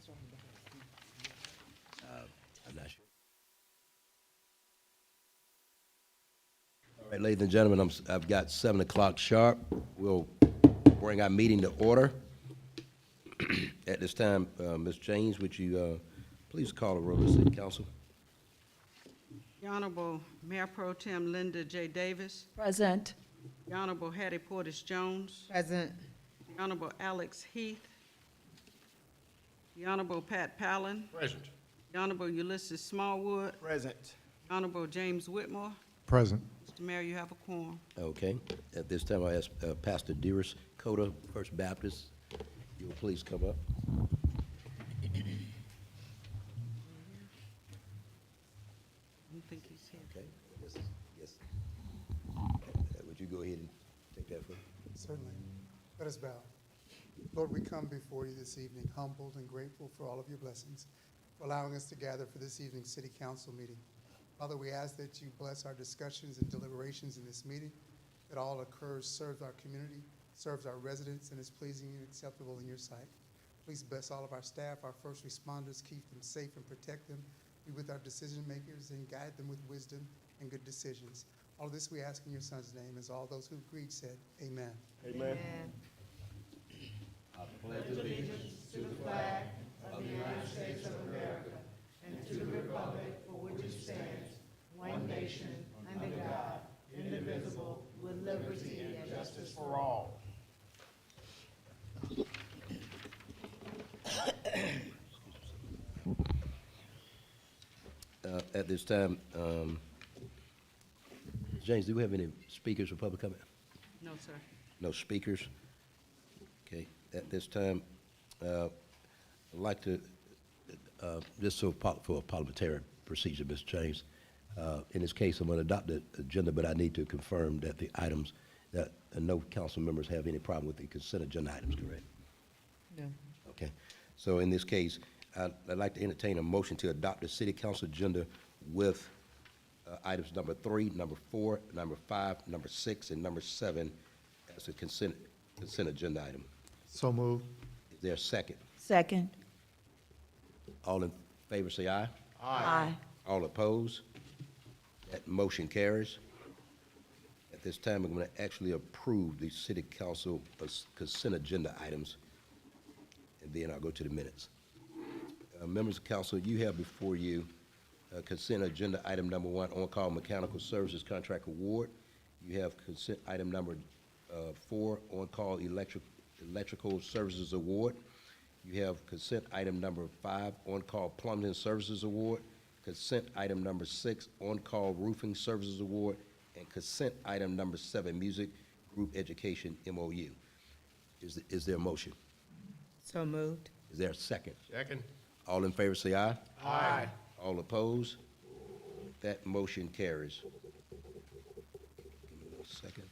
I'm not sure. All right, ladies and gentlemen, I've got 7 o'clock sharp. We'll bring our meeting to order. At this time, Ms. James, would you please call the roll of the City Council? The Honorable Mayor Pro Tem Linda J. Davis. Present. The Honorable Hattie Portis Jones. Present. The Honorable Alex Heath. The Honorable Pat Palin. Present. The Honorable Ulysses Smallwood. Present. The Honorable James Whitmore. Present. Mr. Mayor, you have a quorum. Okay. At this time, I ask Pastor Dearest Coda, First Baptist, you will please come up. I don't think he's here. Okay. Yes. Would you go ahead and take that for me? Certainly. Let us bow. Lord, we come before you this evening humbled and grateful for all of your blessings, for allowing us to gather for this evening's City Council meeting. Father, we ask that you bless our discussions and deliberations in this meeting, that all occurs serves our community, serves our residents, and is pleasing and acceptable in your sight. Please bless all of our staff, our first responders, keep them safe and protect them. Be with our decision makers and guide them with wisdom and good decisions. All of this we ask in your Son's name, as all those who agreed said, amen. Amen. For all. At this time, James, do we have any speakers for public comment? No, sir. No speakers? Okay, at this time, I'd like to, just for a parliamentary procedure, Mr. James, in this case, I'm going to adopt the agenda, but I need to confirm that the items, that no council members have any problem with the consent agenda items, correct? No. Okay, so in this case, I'd like to entertain a motion to adopt the city council agenda with items number 3, number 4, number 5, number 6, and number 7 as a consent agenda item. So moved. Is there a second? Second. All in favor say aye. Aye. All opposed? That motion carries. At this time, I'm going to actually approve the city council consent agenda items, and then I'll go to the minutes. Members of council, you have before you consent agenda item number 1, on-call mechanical services contract award. You have consent item number 4, on-call electrical services award. You have consent item number 5, on-call plumbing services award. Consent item number 6, on-call roofing services award. And consent item number 7, music group education MOU. Is there a motion? So moved. Is there a second? Second. All in favor say aye. Aye. All opposed? That motion carries. Give me 1 second.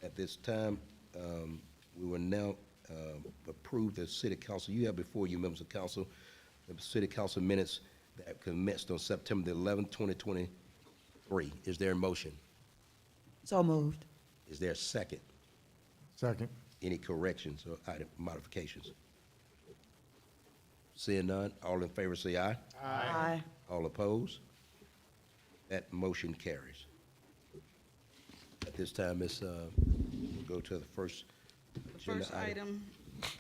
At this time, we will now approve the city council. You have before you, members of council, the city council minutes that commenced on September the 11th, 2023. Is there a motion? So moved. Is there a second? Second. Any corrections or item modifications? Seeing none, all in favor say aye. Aye. All opposed? That motion carries. At this time, we'll go to the first The agenda first item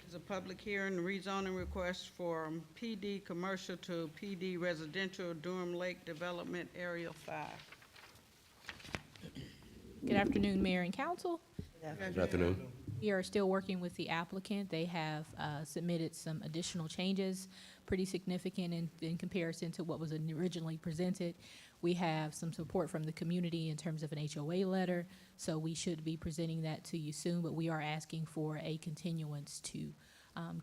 is a public hearing, rezoning request for PD commercial to PD residential Durham Lake Development Area 5. Good afternoon, Mayor and Council. Good afternoon. We are still working with the applicant. They have submitted some additional changes, pretty significant in comparison to what was originally presented. We have some support from the community in terms of an HOA letter, so we should be presenting that to you soon, but we are asking for a continuance to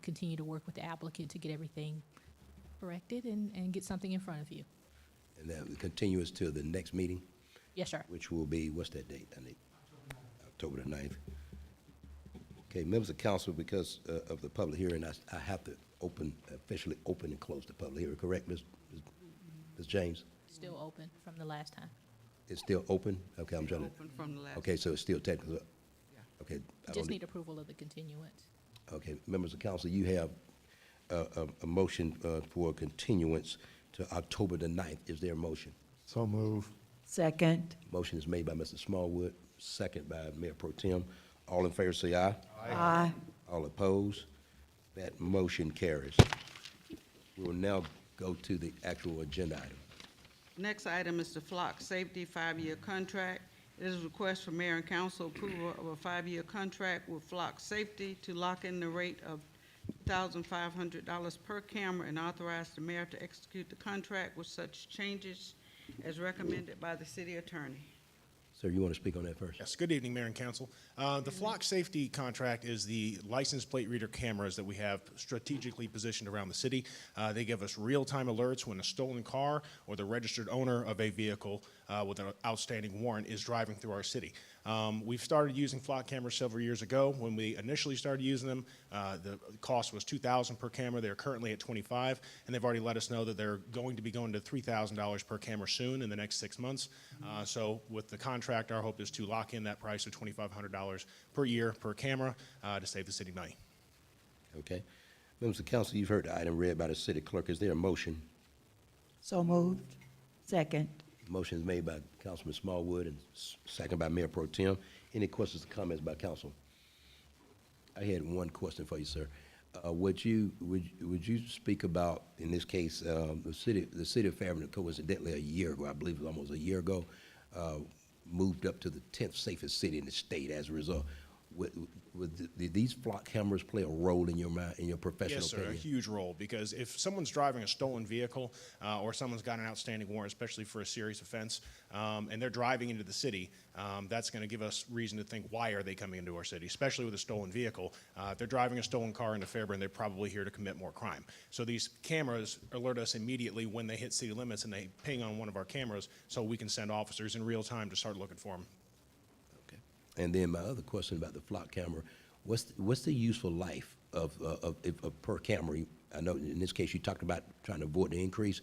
continue to work with the applicant to get everything corrected and get something in front of you. And that continues to the next meeting, Yes, sir. which will be, what's that date? I need October the 9th. Okay, members of council, because of the public hearing, I have to officially open and close the public hearing, correct, Ms. James? Still open from the last time. It's still open? Okay, I'm trying to, Open from the last. okay, so it's still technical. Okay. I Just don't need approval of the continuance. Okay, members of council, you have a motion for continuance to October the 9th. Is there a motion? So move. Second. Motion is made by Mr. Smallwood, second by Mayor Pro Tem. All in favor say aye. Aye. All opposed? That motion carries. We will now go to the actual agenda item. Next item is the flock safety 5-year contract. It is a request for mayor and council approval of a 5-year contract with flock safety to lock in the rate of $2,500 per camera and authorize the mayor to execute the contract with such changes as recommended by the city attorney. Sir, you want to speak on that first? Yes, good evening, Mayor and Council. The flock safety contract is the license plate reader cameras that we have strategically positioned around the city. They give us real-time alerts when a stolen car or the registered owner of a vehicle with an outstanding warrant is driving through our city. We've started using flock cameras several years ago. When we initially started using them, the cost was $2,000 per camera. They're currently at $25,000, and they've already let us know that they're going to be going to $3,000 per camera soon in the next 6 months. So with the contract, our hope is to lock in that price of $2,500 per year per camera to save the city money. Okay. Members of council, you've heard the item read by the city clerk. Is there a motion? So moved. Second. Motion is made by Councilman Smallwood and second by Mayor Pro Tem. Any questions or comments by council? I had one question for you, sir. Would you speak about, in this case, the city of Fairburn, coincidentally a year ago, I believe it was almost a year ago, moved up to the 10th safest city in the state as a result. Did these flock cameras play a role in your mind, in your professional Yes, sir, opinion? a huge role, because if someone's driving a stolen vehicle or someone's got an outstanding warrant, especially for a serious offense, and they're driving into the city, that's going to give us reason to think, why are they coming into our city, especially with a stolen vehicle. If they're driving a stolen car into Fairburn, they're probably here to commit more crime. So these cameras alert us immediately when they hit city limits, and they ping on one of our cameras so we can send officers in real time to start looking for them. Okay. And then my other question about the flock camera, what's the useful life of per camera? I know in this case you talked about trying to avoid the increase.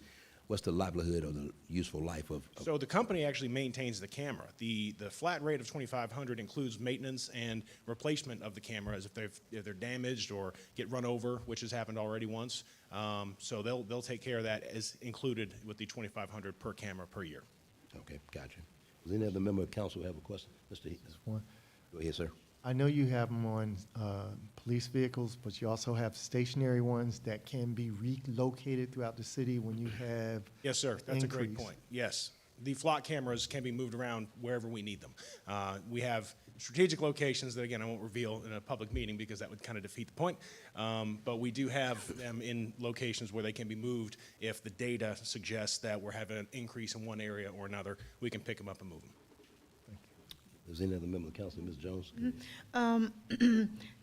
What's the livelihood or the useful life of? So the company actually maintains the camera. The flat rate of $2,500 includes maintenance and replacement of the cameras if they're damaged or get run over, which has happened already once. So they'll take care of that as included with the $2,500 per camera per year. Okay, gotcha. Does any other member of council have a question? Mr. Heath? One. Go ahead, sir. I know you have them on police vehicles, but you also have stationary ones that can be relocated throughout the city when you have Yes, sir. That's a great increase. point. Yes. The flock cameras can be moved around wherever we need them. We have strategic locations that, again, I won't reveal in a public meeting because that would kind of defeat the point. But we do have them in locations where they can be moved. If the data suggests that we're having an increase in one area or another, we can pick them up and move them. Does any other member of council, Ms. Jones?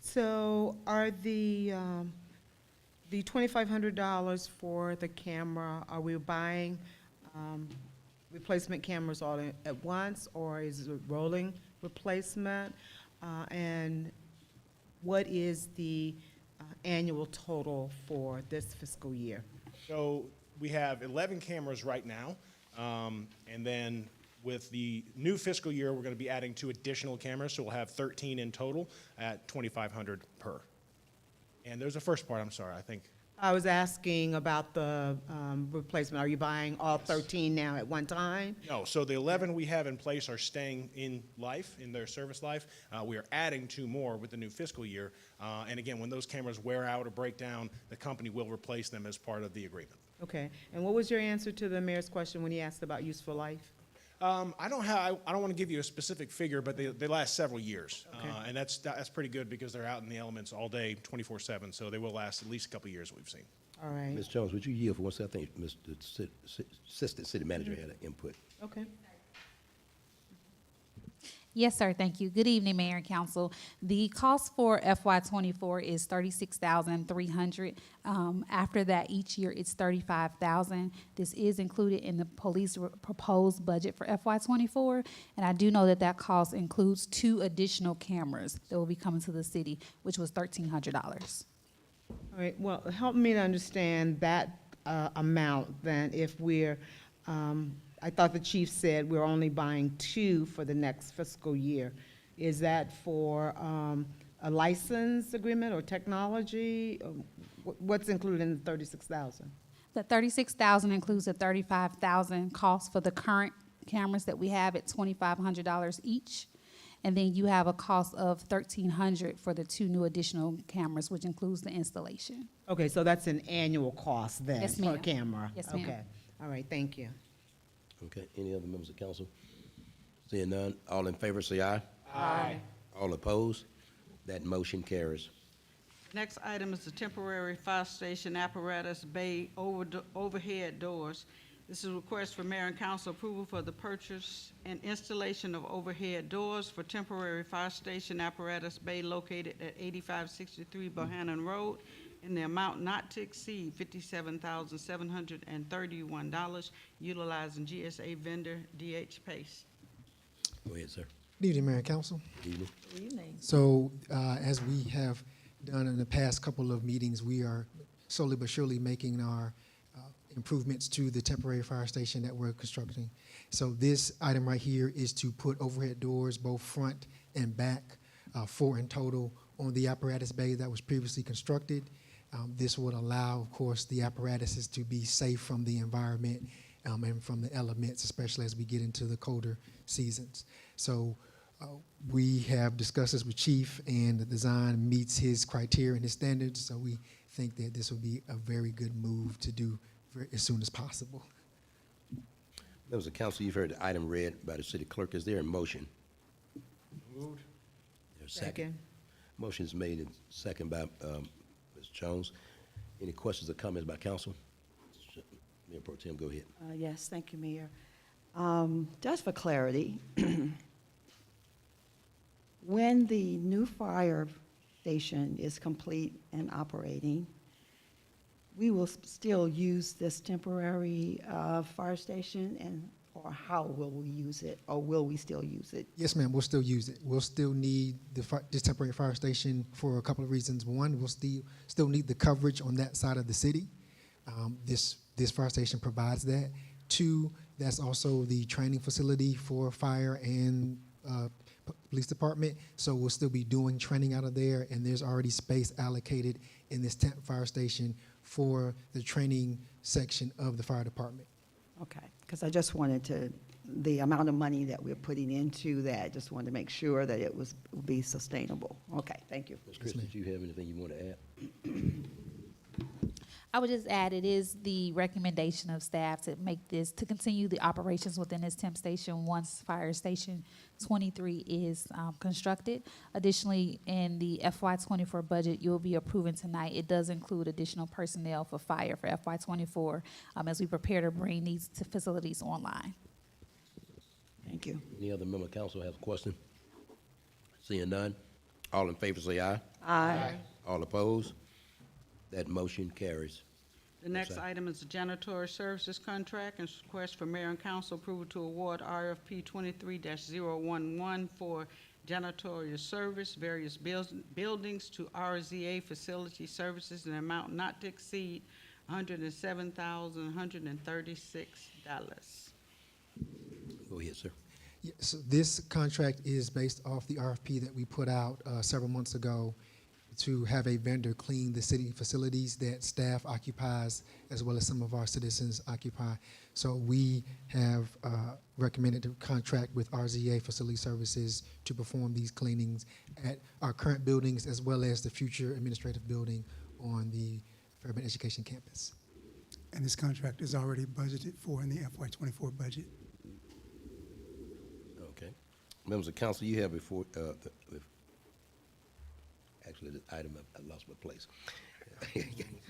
So are the $2,500 for the camera, are we buying replacement cameras all at once, or is it rolling replacement? And what is the annual total for this fiscal year? So we have 11 cameras right now, and then with the new fiscal year, we're going to be adding 2 additional cameras, so we'll have 13 in total at $2,500 per. And there's a first part, I'm sorry, I think. I was asking about the replacement. Are you buying all 13 now at one time? No, so the 11 we have in place are staying in life, in their service life. We are adding 2 more with the new fiscal year. And again, when those cameras wear out or break down, the company will replace them as part of the agreement. Okay. And what was your answer to the mayor's question when he asked about useful life? I don't want to give you a specific figure, but they last several years. Okay. And that's pretty good because they're out in the elements all day, 24/7, so they will last at least a couple of years, we've seen. All right. Ms. Jones, would you yield for one second? I think Mr. Assistant City Manager had an input. Okay. Yes, sir. Thank you. Good evening, Mayor and Council. The cost for FY24 is $36,300. After that, each year it's $35,000. This is included in the police proposed budget for FY24, and I do know that that cost includes 2 additional cameras that will be coming to the city, which was $1,300. All right. Well, help me to understand that amount then if we're, I thought the chief said we're only buying 2 for the next fiscal year. Is that for a license agreement or technology? What's included in the 36,000? The 36,000 includes the 35,000 cost for the current cameras that we have at $2,500 each. And then you have a cost of $1,300 for the 2 new additional cameras, which includes the installation. Okay, so that's an annual cost then? Yes, Per ma'am. camera? Yes, ma'am. Okay, all right, thank you. Okay, any other members of council? Seeing none, all in favor say aye. Aye. All opposed? That motion carries. Next item is the temporary fire station apparatus bay overhead doors. This is a request for mayor and council approval for the purchase and installation of overhead doors for temporary fire station apparatus bay located at 8563 Bohannon Road in the amount not to exceed $57,731, utilizing GSA vendor DH Pace. Go ahead, sir. Good evening, Mayor and Council. Evening. Good evening. So as we have done in the past couple of meetings, we are slowly but surely making our improvements to the temporary fire station that we're constructing. So this item right here is to put overhead doors, both front and back, 4 in total, on the apparatus bay that was previously constructed. This would allow, of course, the apparatuses to be safe from the environment and from the elements, especially as we get into the colder seasons. So we have discussed this with Chief, and the design meets his criteria and his standards, so we think that this would be a very good move to do as soon as possible. Members of council, you've heard the item read by the city clerk. Is there a motion? Moved. There's a second. Motion is made and second by Ms. Jones. Any questions or comments by council? Mayor Pro Tem, go ahead. Yes, thank you, Mayor. Just for clarity, when the new fire station is complete and operating, we will still use this temporary fire station, or how will we use it, or will we still use it? Yes, ma'am, we'll still use it. We'll still need this temporary fire station for a couple of reasons. One, we'll still need the coverage on that side of the city. This fire station provides that. 2, that's also the training facility for fire and police department. So we'll still be doing training out of there, and there's already space allocated in this temp fire station for the training section of the fire department. Okay, because I just wanted the amount of money that we're putting into that, just wanted to make sure that it would be sustainable. Okay, thank you. Ms. Chris, did you have anything you want to add? I would just add, it is the recommendation of staff to continue the operations within this temp station once Fire Station 23 is constructed. Additionally, in the FY24 budget you'll be approving tonight, it does include additional personnel for fire for FY24 as we prepare to bring these facilities online. Thank you. Any other member of council have a question? Seeing none, all in favor say aye. Aye. All opposed? That motion carries. The next item is the janitorial services contract and request for mayor and council approval to award RFP 23-011 for janitorial service, various buildings to RZA Facility Services in an amount not to exceed $107,136. Go ahead, sir. Yeah, so this contract is based off the RFP that we put out several months ago to have a vendor clean the city facilities that staff occupies, as well as some of our citizens occupy. So we have recommended to contract with RZA Facility Services to perform these cleanings at our current buildings, as well as the future administrative building on the Fairburn Education campus. And this contract is already budgeted for in the FY24 budget. Okay. Members of council, you have before, actually, the item, I lost my place.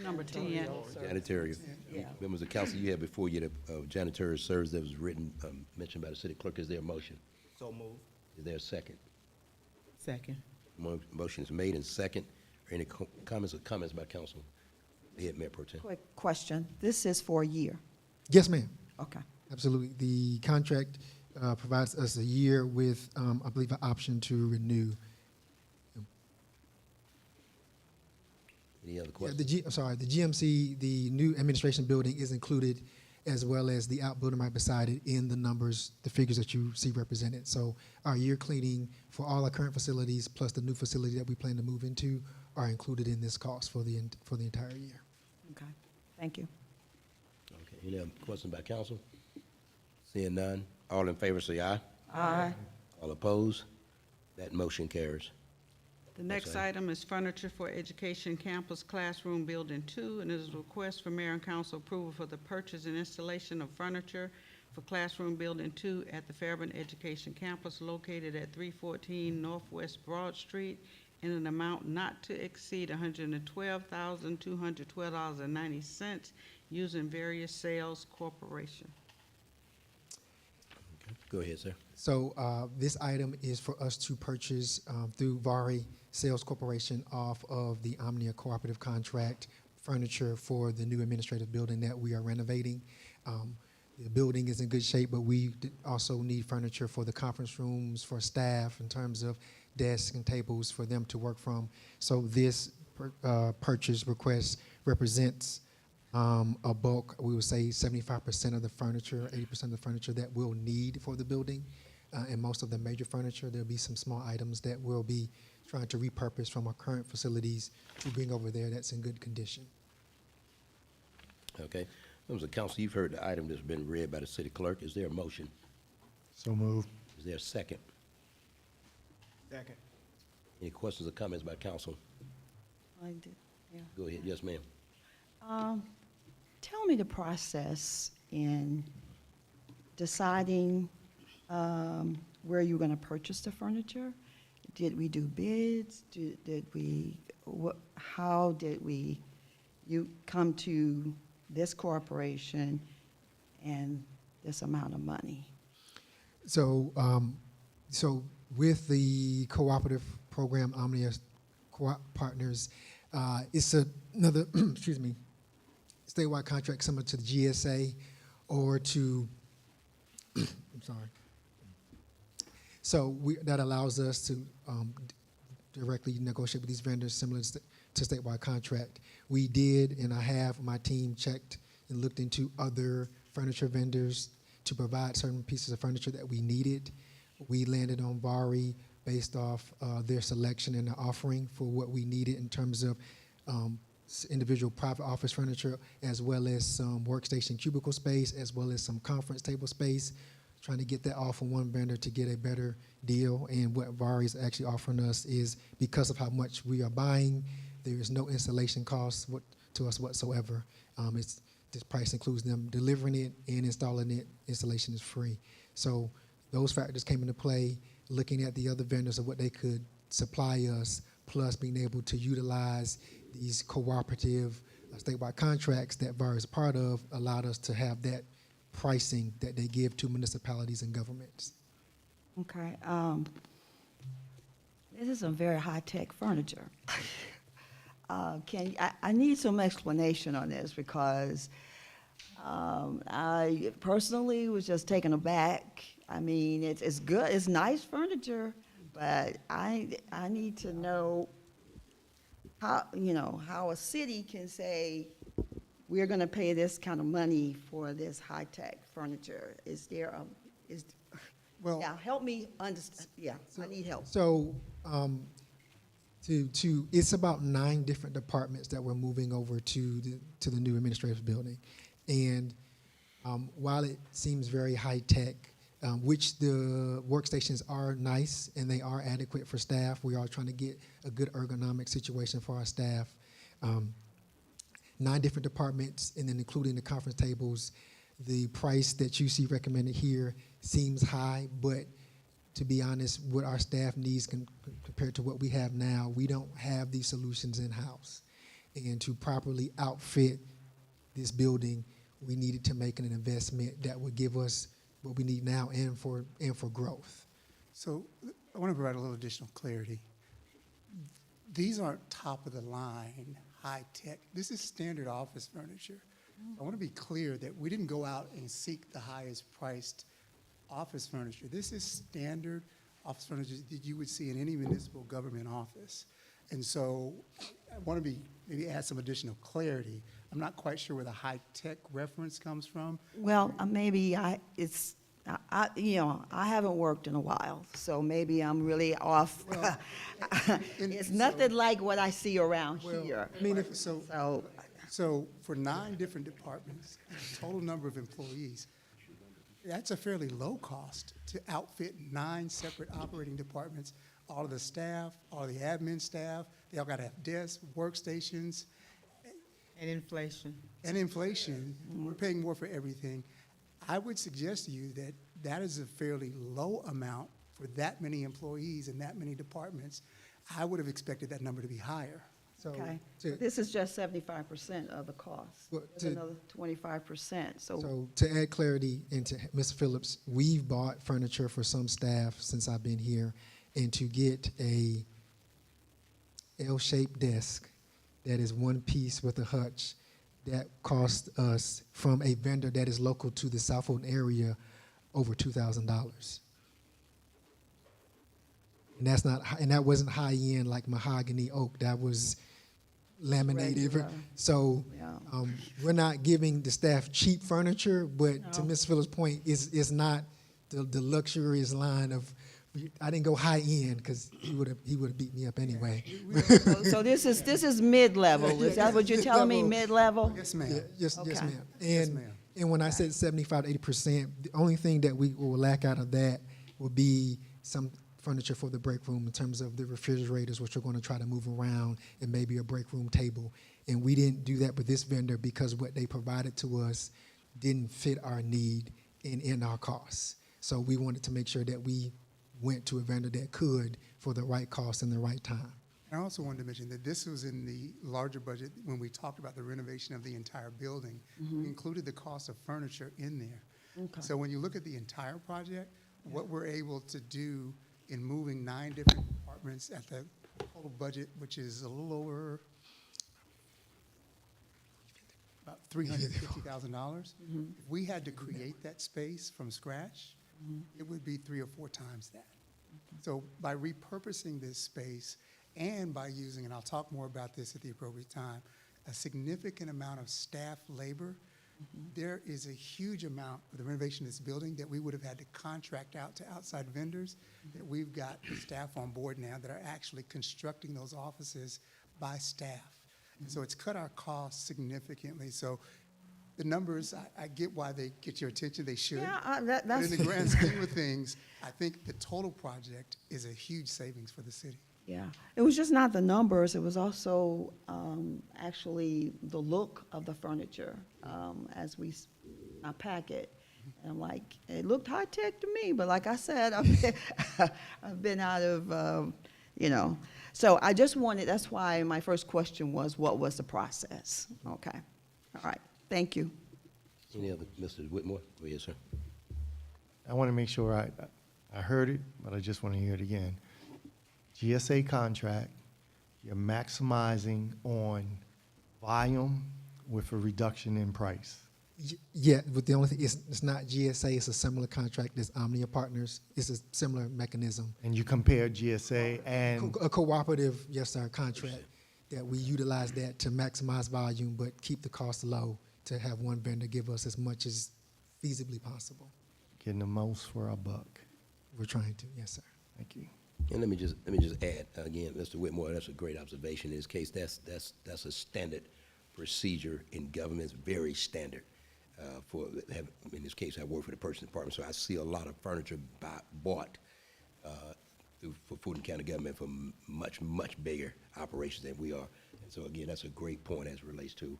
Number 10. Janitorial. Yeah. Members of council, you have before you the janitorial service that was written, mentioned by the city clerk. Is there a motion? So moved. Is there a second? Second. Motion is made and second. Are any comments by council? Go ahead, Mayor Pro Tem. Quick question. This is for a year. Yes, ma'am. Okay. Absolutely. The contract provides us a year with, I believe, an option to renew. Any other Yeah, questions? the GMC, the new administration building is included, as well as the outbuilding right beside it in the numbers, the figures that you see represented. So our year cleaning for all our current facilities, plus the new facility that we plan to move into, are included in this cost for the entire year. Okay, thank you. Okay, any other questions by council? Seeing none, all in favor say aye. Aye. All opposed? That motion carries. The next item. item is furniture for Education Campus Classroom Building 2, and it is a request for mayor and council approval for the purchase and installation of furniture for Classroom Building 2 at the Fairburn Education Campus located at 314 Northwest Broad Street in an amount not to exceed $112,212.90 using various sales corporation. Go ahead, sir. So this item is for us to purchase through Vari Sales Corporation off of the Omnia Cooperative Contract furniture for the new administrative building that we are renovating. The building is in good shape, but we also need furniture for the conference rooms, for staff in terms of desks and tables for them to work from. So this purchase request represents a bulk, we would say 75% of the furniture, 80% of the furniture that we'll need for the building. And most of the major furniture, there'll be some small items that we'll be trying to repurpose from our current facilities to bring over there that's in good condition. Okay. Members of council, you've heard the item that's been read by the city clerk. Is there a motion? So moved. Is there a second? Second. Any questions or comments by council? I did, yeah. Go ahead. Yes, ma'am. Tell me the process in deciding where you're going to purchase the furniture. Did we do bids? How did you come to this corporation and this amount of money? So, so with the cooperative program, Omnia Co-op Partners, it's another, excuse me, statewide contract similar to the GSA or to, I'm sorry. So that allows us to directly negotiate with these vendors similar to statewide contract. We did, and I have my team checked and looked into other furniture vendors to provide certain pieces of furniture that we needed. We landed on Vari based off their selection and their offering for what we needed in terms of individual private office furniture, as well as some workstation cubicle space, as well as some conference table space, trying to get that all from one vendor to get a better deal. And what Vari is actually offering us is, because of how much we are buying, there is no installation cost to us whatsoever. This price includes them delivering it and installing it. Installation is free. So those factors came into play, looking at the other vendors of what they could supply us, plus being able to utilize these cooperative statewide contracts that Vari is part of, allowed us to have that pricing that they give to municipalities and governments. Okay. This is some very high-tech furniture. I need some explanation on this because I personally was just taken aback. I mean, it's good, it's nice furniture, but I need to know how a city can say, we're going to pay this kind of money for this high-tech furniture. Well, Yeah, help me understand. Yeah, I need help. So it's about 9 different departments that we're moving over to the new administrative building. And while it seems very high-tech, which the workstations are nice and they are adequate for staff, we are trying to get a good ergonomic situation for our staff. 9 different departments, and then including the conference tables. The price that you see recommended here seems high, but to be honest, what our staff needs compared to what we have now, we don't have these solutions in-house. And to properly outfit this building, we needed to make an investment that would give us what we need now and for growth. so I want to provide a little additional clarity. These aren't top-of-the-line, high-tech. This is standard office furniture. I want to be clear that we didn't go out and seek the highest-priced office furniture. This is standard office furniture that you would see in any municipal government office. And so I want to maybe add some additional clarity. I'm not quite sure where the high-tech reference comes from. Well, maybe I haven't worked in a while, so maybe I'm really off. It's so- nothing like what I see around Well, here. I mean, if, So, for 9 different departments, total number of employees, that's a fairly low cost to outfit 9 separate operating departments. All of the staff, all of the admin staff, they all gotta have desks, workstations, And inflation. and inflation. We're paying more for everything. I would suggest to you that that is a fairly low amount for that many employees and that many departments. I would have expected that number to be higher. so, okay, to- this is just 75% of the cost. Well, There's to- another 25%, so to add clarity into Mr. Phillips, we've bought furniture for some staff since I've been here, and to get a L-shaped desk that is one piece with a hutch, that cost us from a vendor that is local to the South Fulton area over $2,000. And that's not, and that wasn't high end like mahogany oak. That was laminated. Regular. So Yeah. we're not giving the staff cheap furniture, but to No. Ms. Phillips' point, it's not the luxurious line of. I didn't go high end because he would have beat me up anyway. So this is mid-level, is that what you're telling me, mid-level? Yes, ma'am. Yeah, yes, Okay. ma'am. Yes, And ma'am. and when I said 75 to 80%, the only thing that we will lack out of that will be some furniture for the break room in terms of the refrigerators, which we're going to try to move around, and maybe a break room table. And we didn't do that with this vendor because what they provided to us didn't fit our need in our costs. So we wanted to make sure that we went to a vendor that could for the right cost and the right time. I also wanted to mention that this was in the larger budget when we talked about the renovation of the entire building. We included the cost of furniture in there. Okay. So when you look at the entire project, what we're able to do in moving 9 different departments at the total budget, which is a little over about $350,000. If we had to create that space from scratch, it would be 3 or 4 times that. So by repurposing this space and by using, and I'll talk more about this at the appropriate time, a significant amount of staff labor, there is a huge amount of the renovation of this building that we would have had to contract out to outside vendors, that we've got staff on board now that are actually constructing those offices by staff. And so it's cut our costs significantly. So the numbers, I get why they get your attention, they should. Yeah, But that's, in the grand scheme of things, I think the total project is a huge savings for the city. yeah. It was just not the numbers, it was also actually the look of the furniture as I pack it. And I'm like, it looked high-tech to me, but like I said, I've been out of, So I just wanted, that's why my first question was, what was the process? Okay, all right, thank you. Any other, Mr. Whitmore? Go ahead, sir. I want to make sure I heard it, but I just want to hear it again. GSA contract, you're maximizing on volume with a reduction in price. Yeah, but the only thing is, it's not GSA, it's a similar contract, it's Omnia Partners, it's a similar mechanism. And you compare GSA and, A cooperative, yes, sir, contract, that we utilize that to maximize volume, but keep the cost low, to have one vendor give us as much as feasibly possible. getting the most for our buck. We're trying to, yes, sir. Thank you. And let me just add, again, Mr. Whitmore, that's a great observation. In this case, that's a standard procedure in government. It's very standard. In this case, I work for the purchasing department, so I see a lot of furniture bought for Fulton County government for much, much bigger operations than we are. And so again, that's a great point as it relates to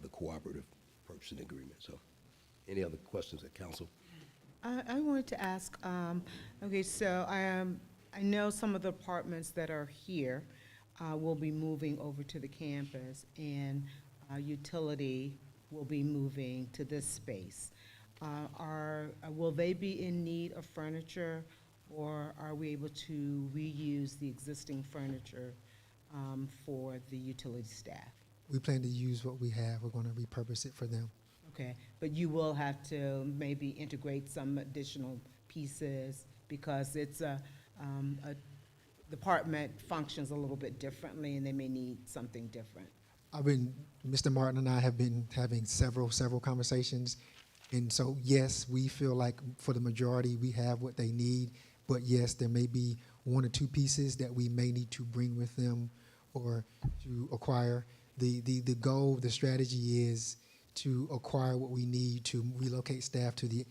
the cooperative purchasing agreement. So any other questions at council? I wanted to ask, okay, so I know some of the apartments that are here will be moving over to the campus, and utility will be moving to this space. Will they be in need of furniture, or are we able to reuse the existing furniture for the utility staff? We plan to use what we have, we're gonna repurpose it for them. Okay, but you will have to maybe integrate some additional pieces because it's the department functions a little bit differently and they may need something different. Mr. Martin and I have been having several conversations. And so, yes, we feel like for the majority, we have what they need, but yes, there may be one or two pieces that we may need to bring with them or to acquire. The goal, the strategy is to acquire what we need to relocate staff to the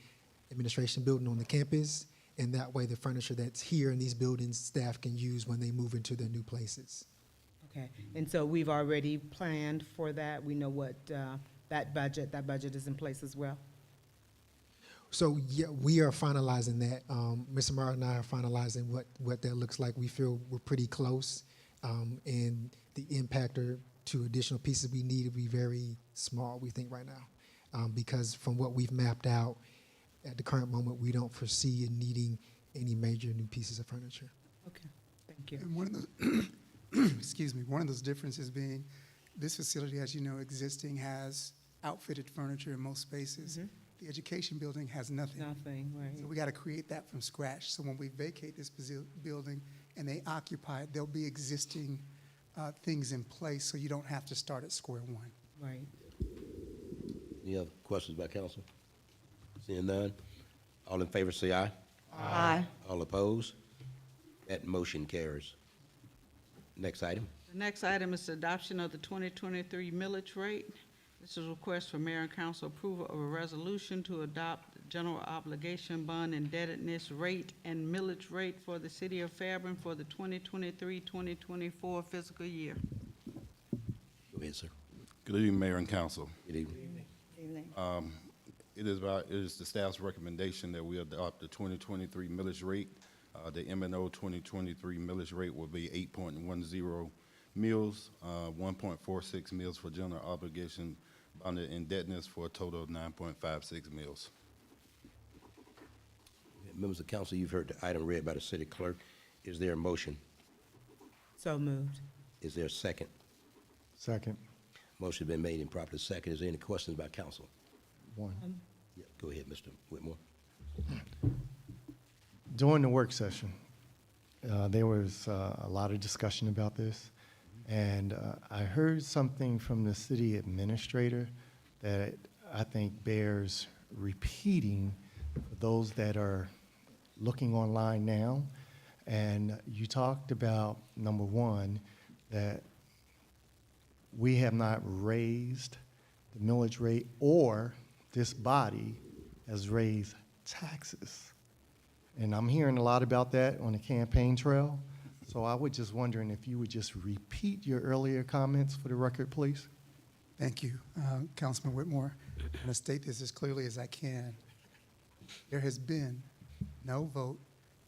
administration building on the campus, and that way the furniture that's here in these buildings, staff can use when they move into their new places. Okay, and so we've already planned for that. We know what that budget is in place as well. So, yeah, we are finalizing that. Mr. Morrow and I are finalizing what that looks like. We feel we're pretty close, and the impact to additional pieces we need to be very small, we think, right now. Because from what we've mapped out, at the current moment, we don't foresee in needing any major new pieces of furniture. Okay, thank you. And one of those, excuse me, one of those differences being this facility, as you know, existing has outfitted furniture in most spaces. The education building has nothing. Nothing, right. So we got to create that from scratch. So when we vacate this building and they occupy it, there'll be existing things in place, so you don't have to start at square one. Right. Any other questions by council? Seeing none, all in favor say aye. Aye. All opposed? That motion carries. Next item. The next item is the adoption of the 2023 millage rate. This is a request for mayor and council approval of a resolution to adopt the general obligation bond indebtedness rate and millage rate for the city of Fairburn for the 2023-2024 fiscal year. Go ahead, sir. Good evening, Mayor and Council. Good evening. Evening. It is the staff's recommendation that we adopt the 2023 millage rate. The M&O 2023 millage rate will be 8.10 mills, 1.46 mills for general obligation bonded indebtedness for a total of 9.56 mills. Members of council, you've heard the item read by the city clerk. Is there a motion? So moved. Is there a second? Second. Motion been made and properly second. Is there any questions by council? One. Yeah, go ahead, Mr. Whitmore. During the work session, there was a lot of discussion about this, and I heard something from the city administrator that I think bears repeating for those that are looking online now. And you talked about, number one, that we have not raised the millage rate, or this body has raised taxes. And I'm hearing a lot about that on the campaign trail. So I was just wondering if you would just repeat your earlier comments for the record, please. Thank you, Councilman Whitmore. I'm going to state this as clearly as I can. There has been no vote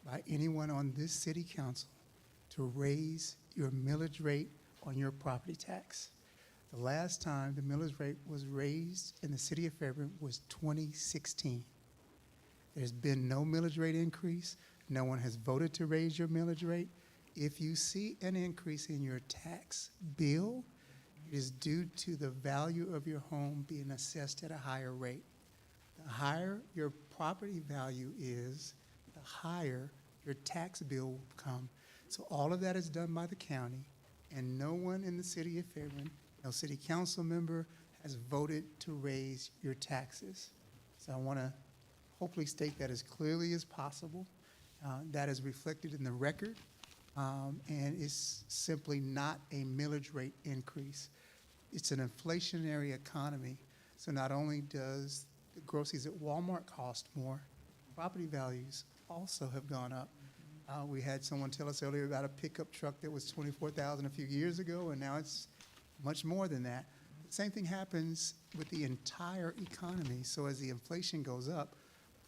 by anyone on this city council to raise your millage rate on your property tax. The last time the millage rate was raised in the city of Fairburn was 2016. There's been no millage rate increase. No one has voted to raise your millage rate. If you see an increase in your tax bill, it is due to the value of your home being assessed at a higher rate. The higher your property value is, the higher your tax bill will come. So all of that is done by the county, and no one in the city of Fairburn, no city council member, has voted to raise your taxes. So I want to hopefully state that as clearly as possible. That is reflected in the record, and it's simply not a millage rate increase. It's an inflationary economy, so not only does the groceries at Walmart cost more, property values also have gone up. We had someone tell us earlier about a pickup truck that was $24,000 a few years ago, and now it's much more than that. The same thing happens with the entire economy. So as the inflation goes up,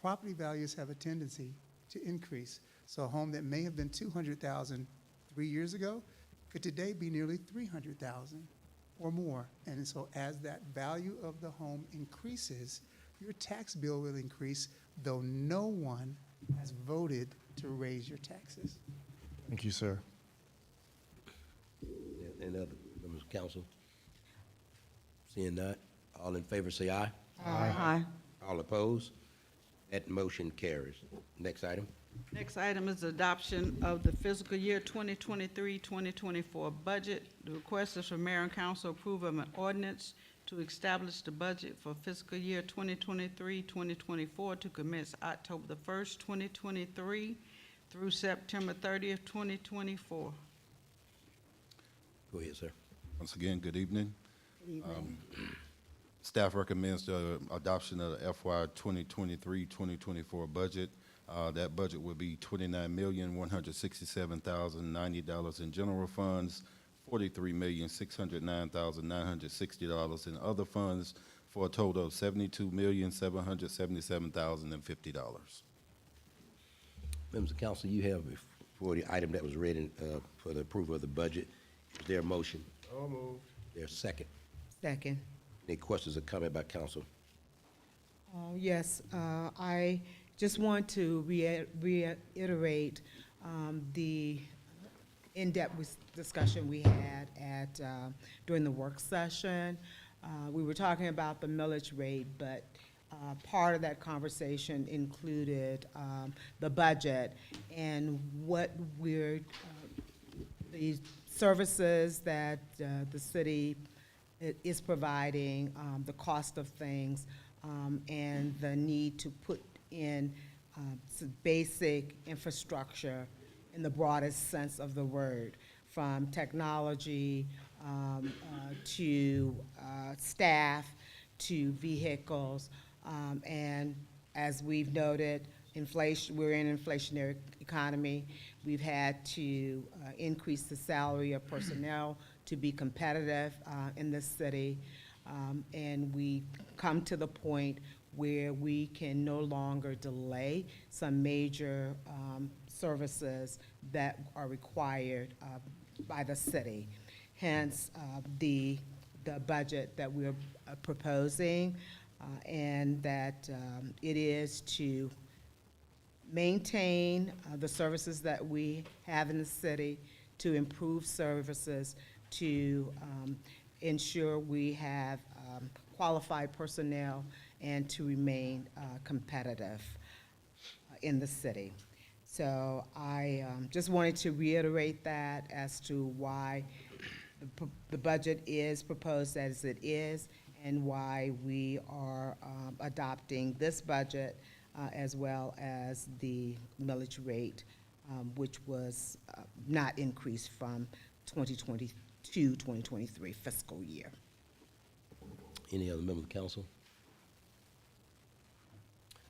property values have a tendency to increase. So a home that may have been $200,000 3 years ago could today be nearly $300,000 or more. And so as that value of the home increases, your tax bill will increase, though no one has voted to raise your taxes. Thank you, sir. Any other members of council? Seeing none, all in favor say aye. Aye. All opposed? That motion carries. Next item. Next item is the adoption of the fiscal year 2023-2024 budget. The request is for mayor and council approval of an ordinance to establish the budget for fiscal year 2023-2024 to commence October the 1st, 2023 through September 30th, 2024. Go ahead, sir. Once again, good evening. Good evening. Staff recommends the adoption of the FY 2023-2024 budget. That budget will be $29,167,090 in general funds, $43,609,960 in other funds, for a total of $72,777,050. Members of council, you have for the item that was read in, for the approval of the budget. Is there a motion? So moved. There's a second. Second. Any questions or comment by council? Yes, I just want to reiterate the in-depth discussion we had at, during the work session. We were talking about the millage rate, but part of that conversation included the budget and what the services that the city is providing, the cost of things, and the need to put in some basic infrastructure in the broadest sense of the word, from technology to staff to vehicles. And as we've noted, inflation, we're in an inflationary economy. We've had to increase the salary of personnel to be competitive in this city. And we come to the point where we can no longer delay some major services that are required by the city. Hence, the budget that we're proposing, and that it is to maintain the services that we have in the city, to improve services, to ensure we have qualified personnel, and to remain competitive in the city. So I just wanted to reiterate that as to why the budget is proposed as it is, and why we are adopting this budget as well as the millage rate, which was not increased from 2022-2023 fiscal year. Any other member of the council?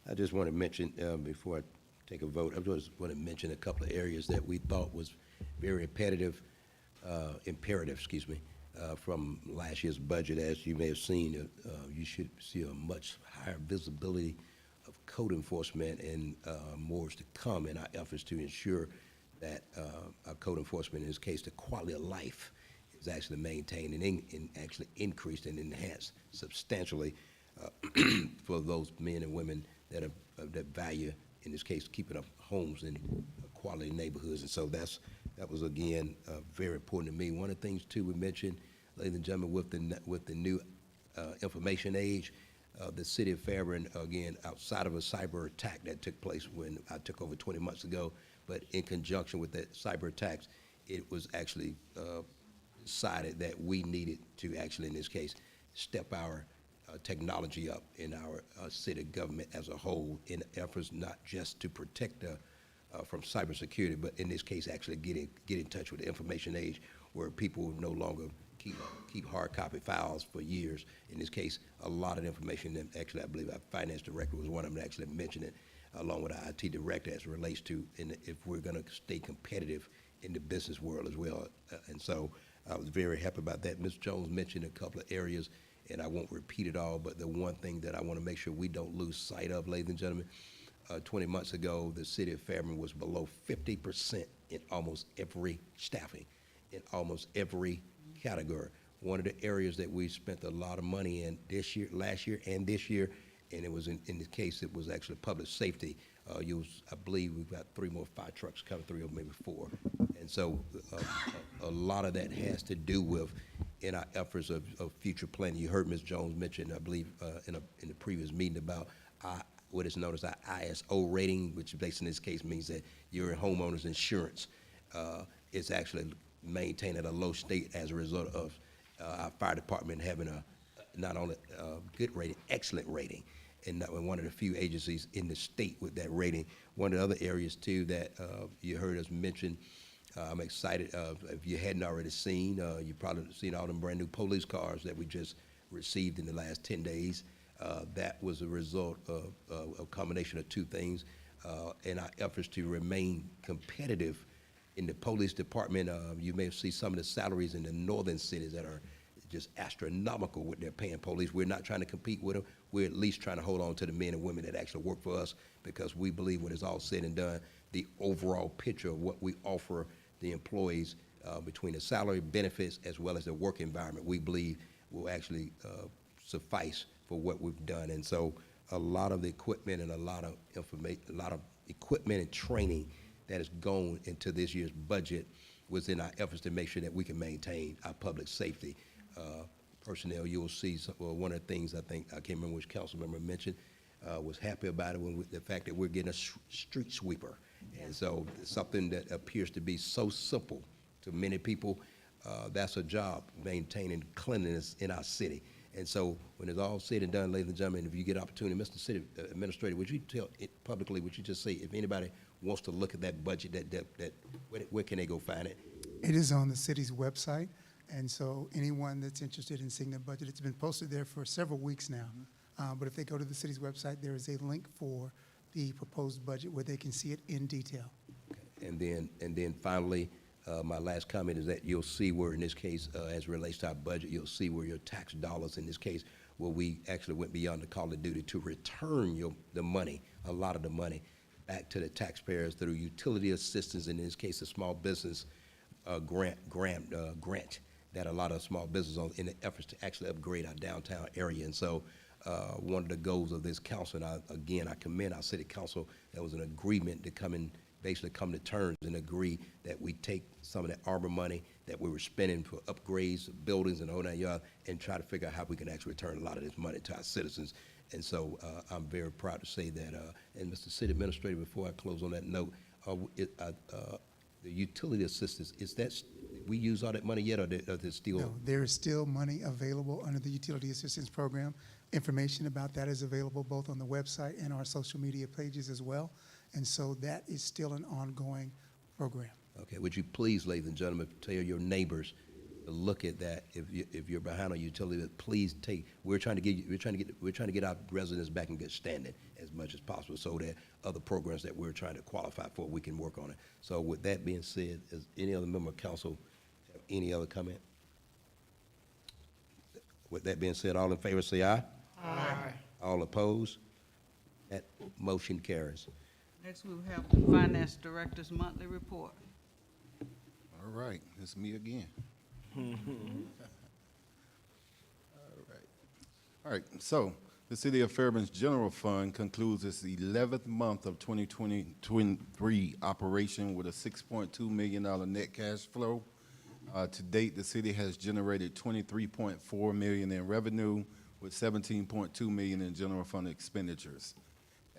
I just want to mention, before I take a vote, I just want to mention a couple of areas that we thought was very imperative, from last year's budget. As you may have seen, you should see a much higher visibility of code enforcement, and more is to come in our efforts to ensure that our code enforcement, in this case, the quality of life, is actually maintained and actually increased and enhanced substantially for those men and women that value, in this case, keeping up homes in quality neighborhoods. And so that was, again, very important to me. One of the things, too, we mentioned, ladies and gentlemen, with the new information age, the city of Fairburn, again, outside of a cyber attack that took place when I took over 20 months ago, but in conjunction with that cyber attacks, it was actually decided that we needed to actually, in this case, step our technology up in our city government as a whole, in efforts not just to protect from cybersecurity, but in this case, actually get in touch with the information age, where people no longer keep hard copy files for years. In this case, a lot of information that actually, I believe our finance director was one of them that actually mentioned it, along with our IT director, as it relates to if we're going to stay competitive in the business world as well. And so I was very happy about that. Ms. Jones mentioned a couple of areas, and I won't repeat it all, but the one thing that I want to make sure we don't lose sight of, ladies and gentlemen, 20 months ago, the city of Fairburn was below 50% in almost every staffing, in almost every category. One of the areas that we spent a lot of money in this year, last year, and this year, and it was in this case, it was actually public safety. I believe we've got 3 more fire trucks coming through, or maybe 4. And so a lot of that has to do with in our efforts of future planning. You heard Ms. Jones mention, I believe, in the previous meeting about what is known as our ISO rating, which basically in this case means that your homeowner's insurance is actually maintained at a low state as a result of our fire department having not only good rating, excellent rating, and one of the few agencies in the state with that rating. One of the other areas too that you heard us mention, I'm excited. If you hadn't already seen, you probably seen all them brand new police cars that we just received in the last 10 days. That was a result of a combination of two things, in our efforts to remain competitive in the police department. You may see some of the salaries in the northern cities that are just astronomical what they're paying police. We're not trying to compete with them. We're at least trying to hold on to the men and women that actually work for us, because we believe when it's all said and done, the overall picture of what we offer the employees between the salary, benefits, as well as the work environment, we believe will actually suffice for what we've done. And so a lot of the equipment and a lot of information, a lot of equipment and training that has gone into this year's budget was in our efforts to make sure that we can maintain our public safety. Personnel, you will see, one of the things I can't remember which council member mentioned, was happy about it when the fact that we're getting a street sweeper. And so something that appears to be so simple to many people, that's a job, maintaining cleanliness in our city. And so when it's all said and done, ladies and gentlemen, if you get opportunity, Mr. City Administrator, would you tell it publicly, would you just say if anybody wants to look at that budget, where can they go find it? It is on the city's website, and so anyone that's interested in seeing the budget, it's been posted there for several weeks now. But if they go to the city's website, there is a link for the proposed budget where they can see it in detail. Okay. And then finally, my last comment is that you'll see where, in this case, as it relates to our budget, you'll see where your tax dollars, in this case, where we actually went beyond the call of duty to return the money, a lot of the money, back to the taxpayers through utility assistance, in this case, a small business grant that a lot of small businesses on in the efforts to actually upgrade our downtown area. And so one of the goals of this council, and I commend our city council, there was an agreement to basically come to terms and agree that we take some of that ARMA money that we were spending for upgrades of buildings and all that yard, and try to figure out how we can actually return a lot of this money to our citizens. And so I'm very proud to say that, and Mr. City Administrator, before I close on that note, the utility assistance, we use all that money yet, or there's still? No, there is still money available under the Utility Assistance Program. Information about that is available both on the website and our social media pages as well. And so that is still an ongoing program. Okay, would you please, ladies and gentlemen, tell your neighbors to look at that. If you're behind on utility, please we're trying to get our residents back in good standing as much as possible, so that other programs that we're trying to qualify for, we can work on it. So with that being said, is any other member of council have any other comment? With that being said, all in favor say aye. Aye. All opposed? That motion carries. Next, we will have the Finance Director's monthly report. All right, it's me again. All right, so the City of Fairburn's General Fund concludes its 11th month of 2023 operation with a $6.2 million net cash flow. To date, the city has generated $23.4 million in revenue with $17.2 million in general fund expenditures.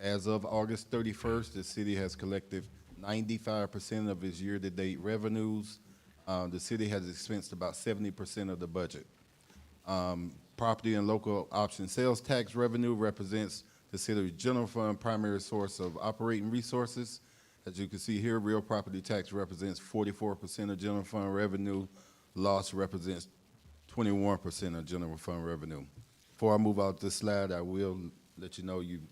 As of August 31st, the city has collected 95% of its year-to-date revenues. The city has expensed about 70% of the budget. Property and local option sales tax revenue represents the city's general fund primary source of operating resources. As you can see here, real property tax represents 44% of general fund revenue. Loss represents 21% of general fund revenue. Before I move out this slide, I will let you know you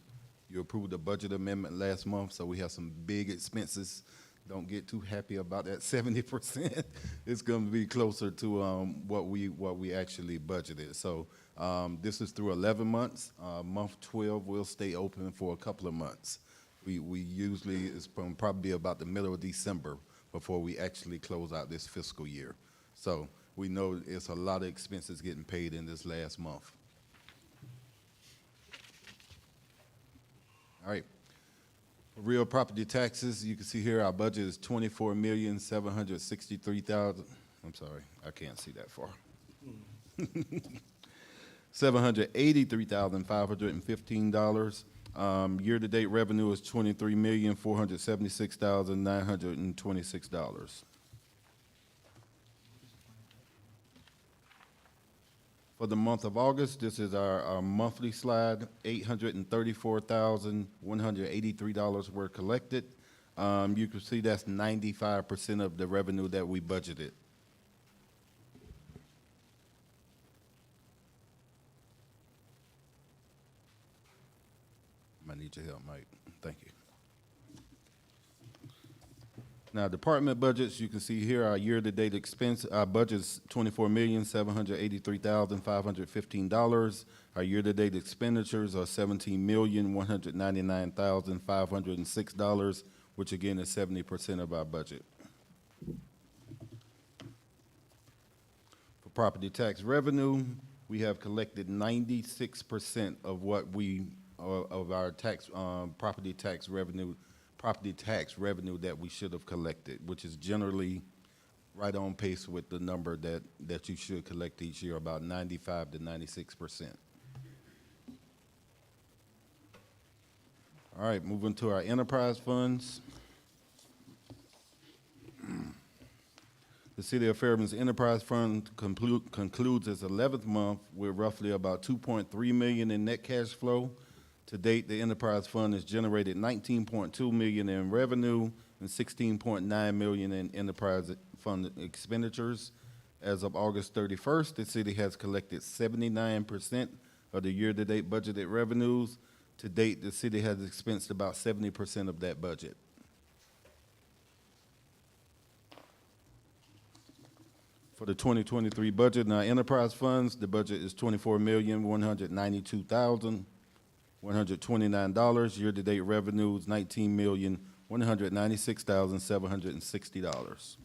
approved the budget amendment last month, so we have some big expenses. Don't get too happy about that 70%. It's going to be closer to what we actually budgeted. So this is through 11 months. Month 12 will stay open for a couple of months. We usually, it's probably about the middle of December before we actually close out this fiscal year. So we know it's a lot of expenses getting paid in this last month. All right. For real property taxes, you can see here our budget is $24,763,000. I'm sorry, I can't see that far. $783,515. Year-to-date revenue is $23,476,926. For the month of August, this is our monthly slide, $834,183 were collected. You can see that's 95% of the revenue that we budgeted. I need your help, Mike. Thank you. Now, department budgets, you can see here our year-to-date expense, our budget's $24,783,515. Our year-to-date expenditures are $17,199,506, which again is 70% of our budget. For property tax revenue, we have collected 96% of what we, of our tax, property tax revenue that we should have collected, which is generally right on pace with the number that you should collect each year, about 95 to 96%. All right, moving to our enterprise funds. The City of Fairburn's enterprise fund concludes its 11th month with roughly about $2.3 million in net cash flow. To date, the enterprise fund has generated $19.2 million in revenue and $16.9 million in enterprise fund expenditures. As of August 31st, the city has collected 79% of the year-to-date budgeted revenues. To date, the city has expensed about 70% of that budget. For the 2023 budget in our enterprise funds, the budget is $24,192,129. Year-to-date revenues, $19,196,760.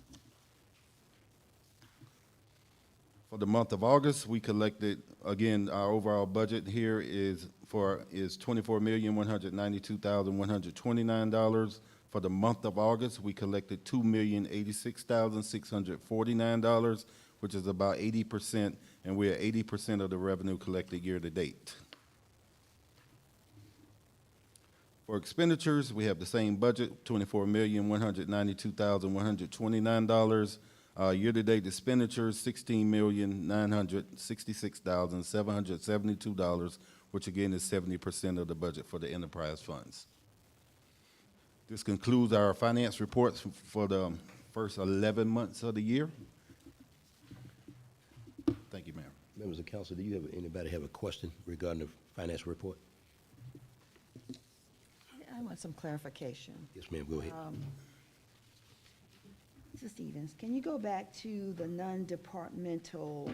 For the month of August, we collected, again, our overall budget here is $24,192,129. For the month of August, we collected $2,086,649, which is about 80%, and we're at 80% of the revenue collected year-to-date. For expenditures, we have the same budget, $24,192,129. Year-to-date expenditures, $16,966,772, which again is 70% of the budget for the enterprise funds. This concludes our finance reports for the first 11 months of the year. Thank you, Mayor. Members of council, do you have, anybody have a question regarding the financial report? I want some clarification. Yes, ma'am, go ahead. Mrs. Stevens, can you go back to the non-departmental,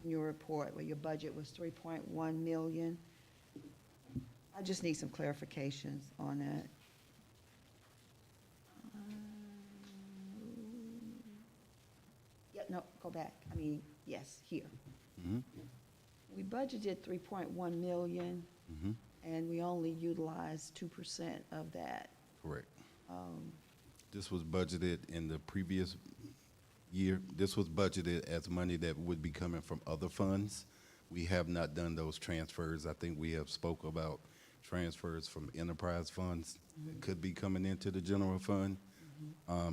in your report where your budget was 3.1 million? I just need some clarifications on that. Yeah, no, go back. I mean, yes, here. Mm-hmm. We budgeted 3.1 million, Mm-hmm. and we only utilized 2% of that. Correct. This was budgeted in the previous year. This was budgeted as money that would be coming from other funds. We have not done those transfers. I think we have spoke about transfers from enterprise funds that could be coming into the general fund.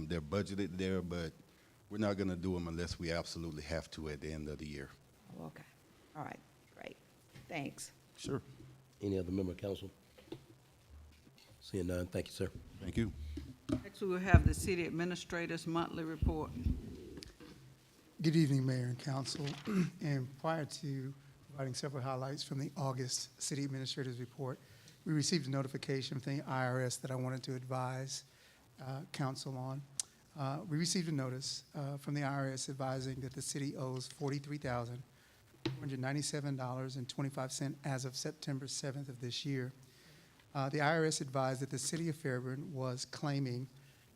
They're budgeted there, but we're not going to do them unless we absolutely have to at the end of the year. Oh, okay. All right, great. Thanks. Sure. Any other member of council? Seeing none, thank you, sir. Thank you. Next, we will have the city administrator's monthly report. Good evening, Mayor and Council. And prior to providing several highlights from the August City Administrator's Report, we received a notification from the IRS that I wanted to advise Council on. We received a notice from the IRS advising that the city owes $43,497.25 as of September 7th of this year. The IRS advised that the city of Fairburn was claiming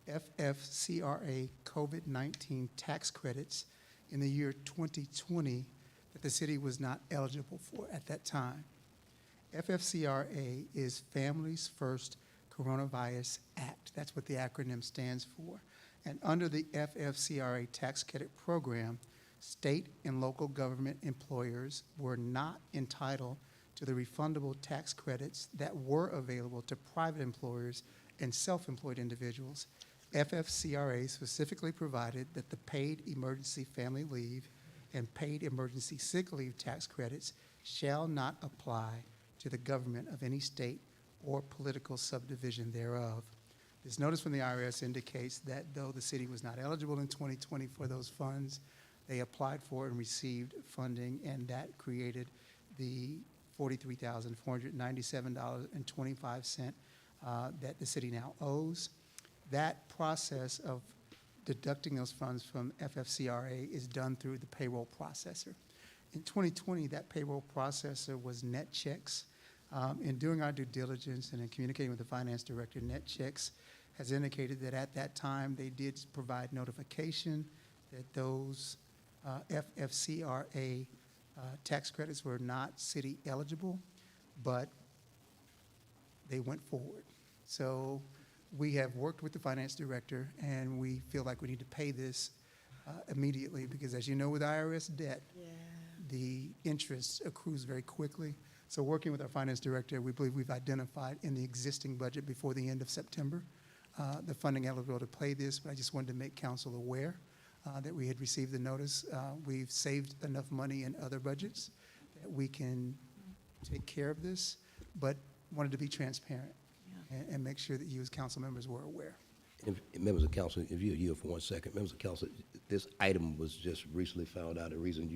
FFCRA COVID-19 tax credits in the year 2020 that the city was not eligible for at that time. FFCRA is Families First Coronavirus Act. That's what the acronym stands for. And under the FFCRA tax credit program, state and local government employers were not entitled to the refundable tax credits that were available to private employers and self-employed individuals. FFCRA specifically provided that the paid emergency family leave and paid emergency sick leave tax credits shall not apply to the government of any state or political subdivision thereof. This notice from the IRS indicates that though the city was not eligible in 2020 for those funds, they applied for and received funding, and that created the $43,497.25 that the city now owes. That process of deducting those funds from FFCRA is done through the payroll processor. In 2020, that payroll processor was Net Checks. In doing our due diligence and in communicating with the finance director, Net Checks has indicated that at that time they did provide notification that those FFCRA tax credits were not city eligible, but they went forward. So we have worked with the finance director, and we feel like we need to pay this immediately, because as you know, with IRS debt, the interest accrues very quickly. So working with our finance director, we believe we've identified in the existing budget before the end of September the funding eligible to pay this, but I just wanted to make council aware that we had received the notice. We've saved enough money in other budgets that we can take care of this, but wanted to be transparent and make sure that you as council members were aware. If, members of council, if you yield for 1 second, members of council, this item was just recently found out. The reason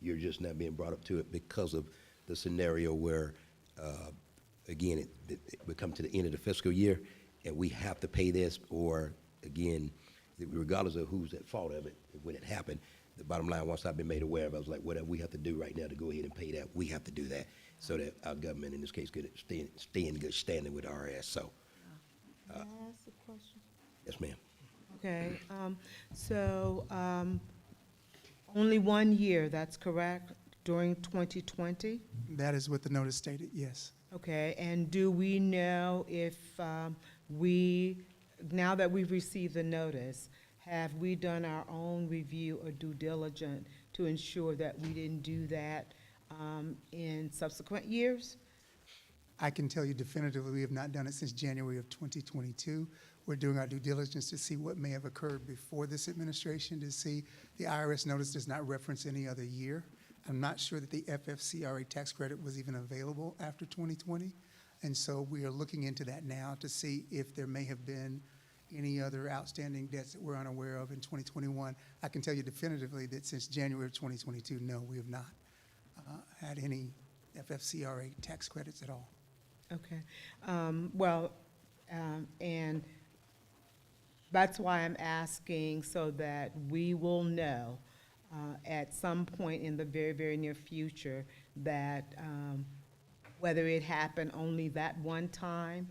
you're just not being brought up to it because of the scenario where, again, it we come to the end of the fiscal year and we have to pay this, or again, regardless of who's at fault of it, when it happened, the bottom line, once I've been made aware of it, I was like, whatever we have to do right now to go ahead and pay that, we have to do that so that our government, in this case, could stay in good standing with RS. So, Can I ask a question? yes, ma'am. Okay, only 1 year, that's correct, during 2020? That is what the notice stated, yes. Okay, and do we know if now that we've received the notice, have we done our own review or due diligence to ensure that we didn't do that in subsequent years? I can tell you definitively we have not done it since January of 2022. We're doing our due diligence to see what may have occurred before this administration, to see the IRS notice does not reference any other year. I'm not sure that the FFCRA tax credit was even available after 2020. And so we are looking into that now to see if there may have been any other outstanding debts that we're unaware of in 2021. I can tell you definitively that since January of 2022, no, we have not had any FFCRA tax credits at all. Okay, and that's why I'm asking, so that we will know at some point in the very, very near future that whether it happened only that one time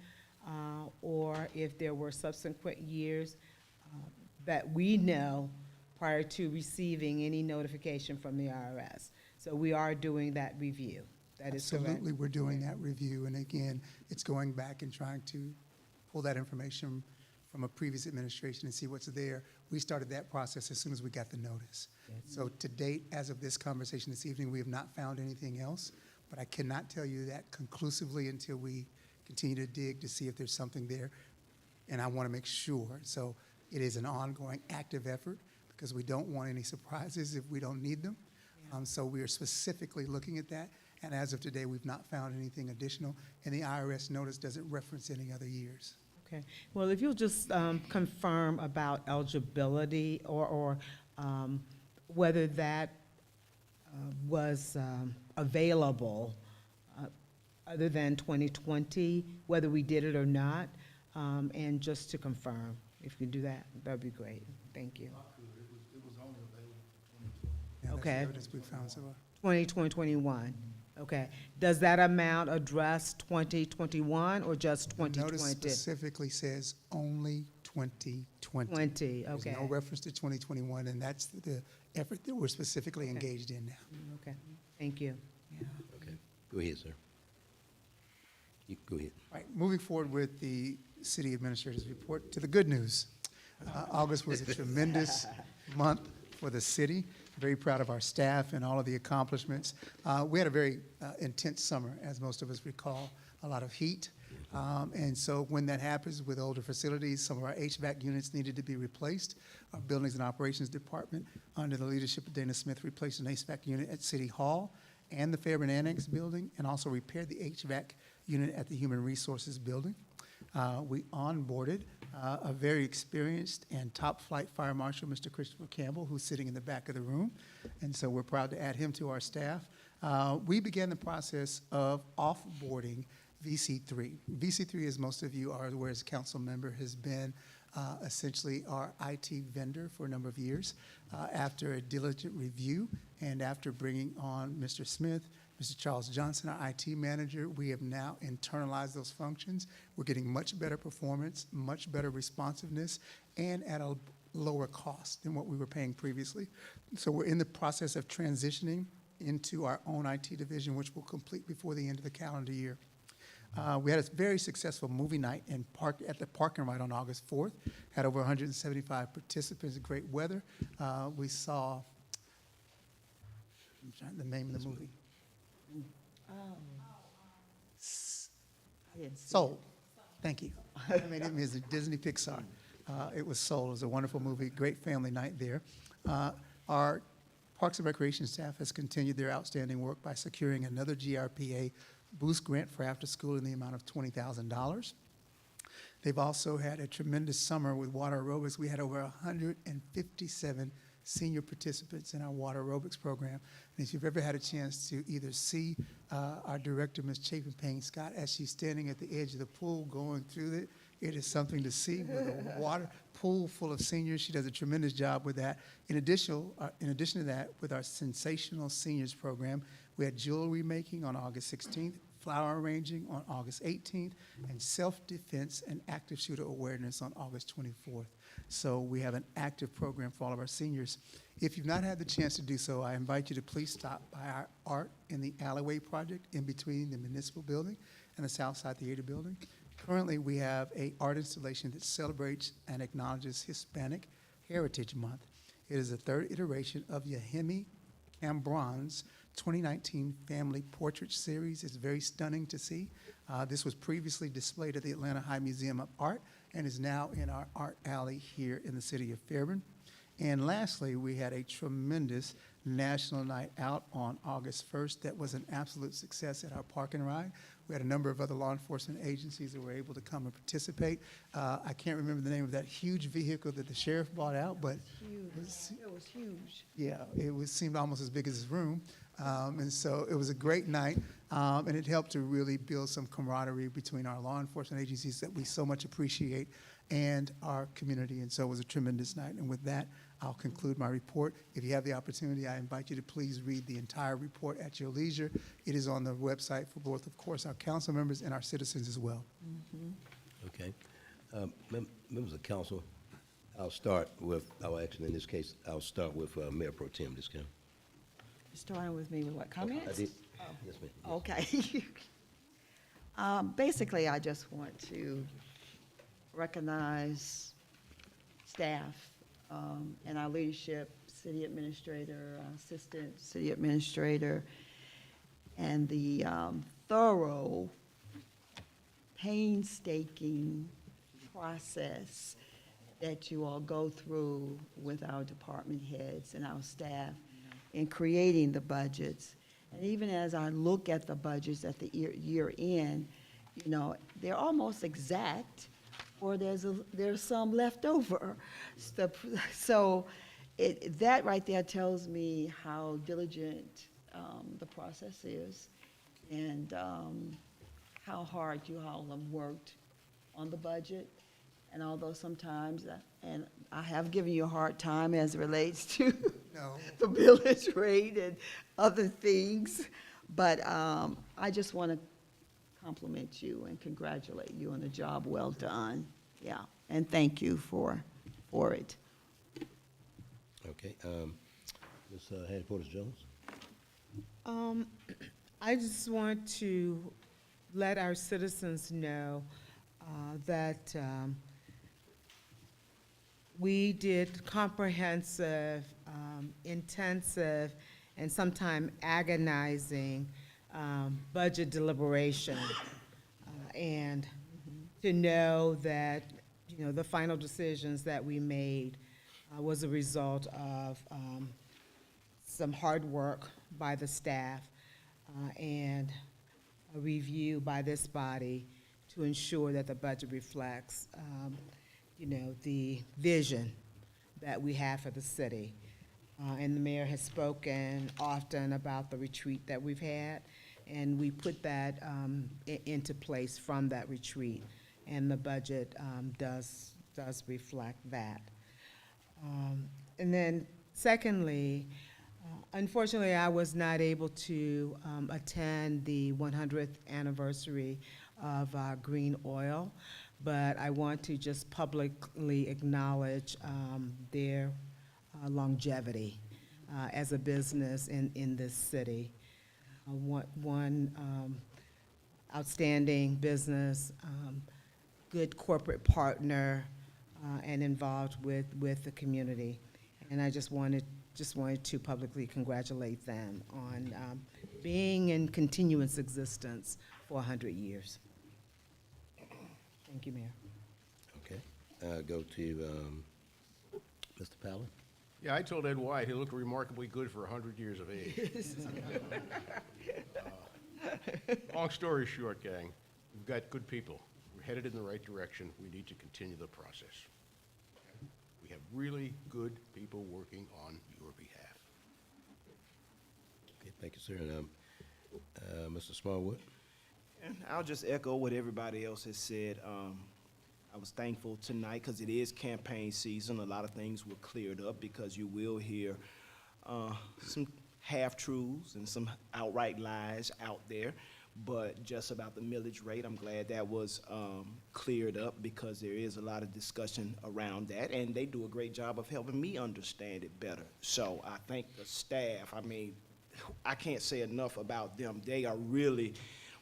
or if there were subsequent years that we know prior to receiving any notification from the IRS. So we are doing that review. That is correct? Absolutely, we're doing that review. And again, it's going back and trying to pull that information from a previous administration and see what's there. We started that process as soon as we got the notice. Yes. So to date, as of this conversation this evening, we have not found anything else, but I cannot tell you that conclusively until we continue to dig to see if there's something there, and I want to make sure. So it is an ongoing, active effort, because we don't want any surprises if we don't need them. So we are specifically looking at that, and as of today, we've not found anything additional, and the IRS notice doesn't reference any other years. Okay, well, if you'll just confirm about eligibility or whether that was available other than 2020, whether we did it or not, and just to confirm, if you do that, that'd be great. Thank you. Yeah, that's the Okay. evidence we found so far. 2021, okay. Does that amount address 2021 or just The notice 2020? specifically says only 2020. 20, okay. There's no reference to 2021, and that's the effort that we're specifically Okay. engaged in now. Okay, thank you. Okay, go ahead, sir. You go ahead. All right, moving forward with the city administrator's report to the good news. August was a tremendous month for the city. very proud of our staff and all of the accomplishments. We had a very intense summer, as most of us recall, a lot of heat. And so when that happens with older facilities, some of our HVAC units needed to be replaced. Our Buildings and Operations Department, under the leadership of Dana Smith, replaced an HVAC unit at City Hall and the Fairburn Annex building, and also repaired the HVAC unit at the Human Resources building. We onboarded a very experienced and top-flight fire marshal, Mr. Christopher Campbell, who's sitting in the back of the room, and so we're proud to add him to our staff. We began the process of off-boarding VC3. VC3, as most of you are aware as a council member, has been essentially our IT vendor for a number of years. After a diligent review and after bringing on Mr. Smith, Mr. Charles Johnson, our IT manager, we have now internalized those functions. We're getting much better performance, much better responsiveness, and at a lower cost than what we were paying previously. So we're in the process of transitioning into our own IT division, which will complete before the end of the calendar year. We had a very successful movie night at the Park and Ride on August 4th. Had over 175 participants, great weather. We saw, I'm trying to name the movie. Soul. Thank you. I mean, it was a Disney Pixar. It was Soul. It was a wonderful movie, great family night there. Our Parks and Recreation staff has continued their outstanding work by securing another GRPA boost grant for after school in the amount of $20,000. They've also had a tremendous summer with water aerobics. We had over 157 senior participants in our water aerobics program. And if you've ever had a chance to either see our director, Ms. Chapin Payne Scott, as she's standing at the edge of the pool going through it, it is something to see with a water pool full of seniors. She does a tremendous job with that. In addition to that, with our Sensational Seniors program, we had jewelry making on August 16th, flower arranging on August 18th, and self-defense and active shooter awareness on August 24th. So we have an active program for all of our seniors. If you've not had the chance to do so, I invite you to please stop by our Art in the Alleyway project in between the municipal building and the Southside Theater building. Currently, we have an art installation that celebrates and acknowledges Hispanic Heritage Month. It is the third iteration of Yahimi Cambron's 2019 Family Portrait Series. It's very stunning to see. This was previously displayed at the Atlanta High Museum of Art and is now in our art alley here in the city of Fairburn. And lastly, we had a tremendous national night out on August 1st that was an absolute success at our Park and Ride. We had a number of other law enforcement agencies that were able to come and participate. I can't remember the name of that huge vehicle that the sheriff bought out, but It was huge. yeah, seemed almost as big as this room. And so it was a great night, and it helped to really build some camaraderie between our law enforcement agencies that we so much appreciate and our community. And so it was a tremendous night. And with that, I'll conclude my report. If you have the opportunity, I invite you to please read the entire report at your leisure. It is on the website for both, of course, our council members and our citizens as well. Okay. Members of council, I'll start with, actually, in this case, I'll start with Mayor Pro Tem this time. Starting with me with what, comments? I did. Yes, ma'am. Yes. Okay. Basically, I just want to recognize staff and our leadership, city administrator, assistant city administrator, and the thorough, painstaking process that you all go through with our department heads and our staff in creating the budgets. And even as I look at the budgets at the year end, you know, they're almost exact, or there's some left over. So that right there tells me how diligent the process is, and how hard you all have worked on the budget. And although sometimes, and I have given you a hard time as it relates to the village rate and other things, but I just want to compliment you and congratulate you on the job well done. Yeah, and thank you for it. Okay. Ms. Hattie Porter-Jones? I just want to let our citizens know that we did comprehensive intensive and sometimes agonizing budget deliberation. And to know that, you know, the final decisions that we made was a result of some hard work by the staff and a review by this body to ensure that the budget reflects, you know, the vision that we have for the city. And the mayor has spoken often about the retreat that we've had, and we put that into place from that retreat, and the budget does reflect that. And then secondly, unfortunately, I was not able to attend the 100th anniversary of Green Oil, but I want to just publicly acknowledge their longevity as a business in this city. One outstanding business, good corporate partner, and involved with the community. And I just wanted to publicly congratulate them on being in continuous existence for 100 years. Thank you, Mayor. Okay. Go to Mr. Powell. Yeah, I told Ed White he looked remarkably good for 100 years of age. Long story short, gang, we've got good people. We're headed in the right direction. We need to continue the process. We have really good people working on your behalf. Okay, thank you, sir. And Mr. Smallwood. And I'll just echo what everybody else has said. I was thankful tonight because it is campaign season. A lot of things were cleared up because you will hear some half-truths and some outright lies out there. But just about the millage rate, I'm glad that was cleared up because there is a lot of discussion around that, and they do a great job of helping me understand it better. So I thank the staff. I mean, I can't say enough about them. They are really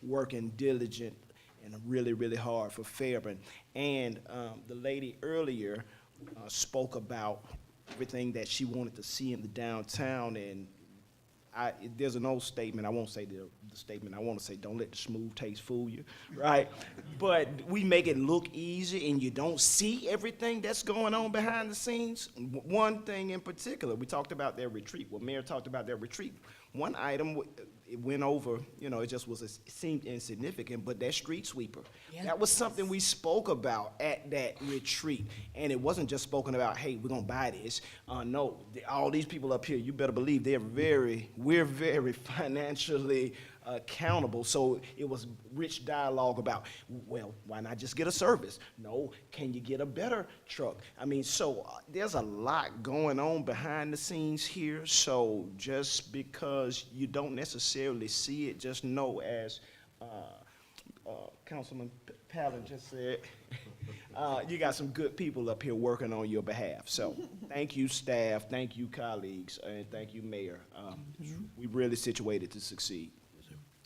working diligent and really, really hard for Fairburn. And the lady earlier spoke about everything that she wanted to see in the downtown, and there's an old statement, I won't say the statement, I want to say, don't let the smooth taste fool you, right? But we make it look easy and you don't see everything that's going on behind the scenes. One thing in particular, we talked about their retreat. Well, Mayor talked about their retreat. One item, it went over, you know, it seemed insignificant, but that street sweeper. Yeah. That was something we spoke about at that retreat. And it wasn't just spoken about, hey, we're gonna buy this. No, all these people up here, you better believe we're very financially accountable. So it was rich dialogue about, well, why not just get a service? No, can you get a better truck? I mean, so there's a lot going on behind the scenes here. So just because you don't necessarily see it, just know, as Councilman Palin just said, you got some good people up here working on your behalf. So thank you, staff, thank you, colleagues, and thank you, Mayor. We really situated to succeed.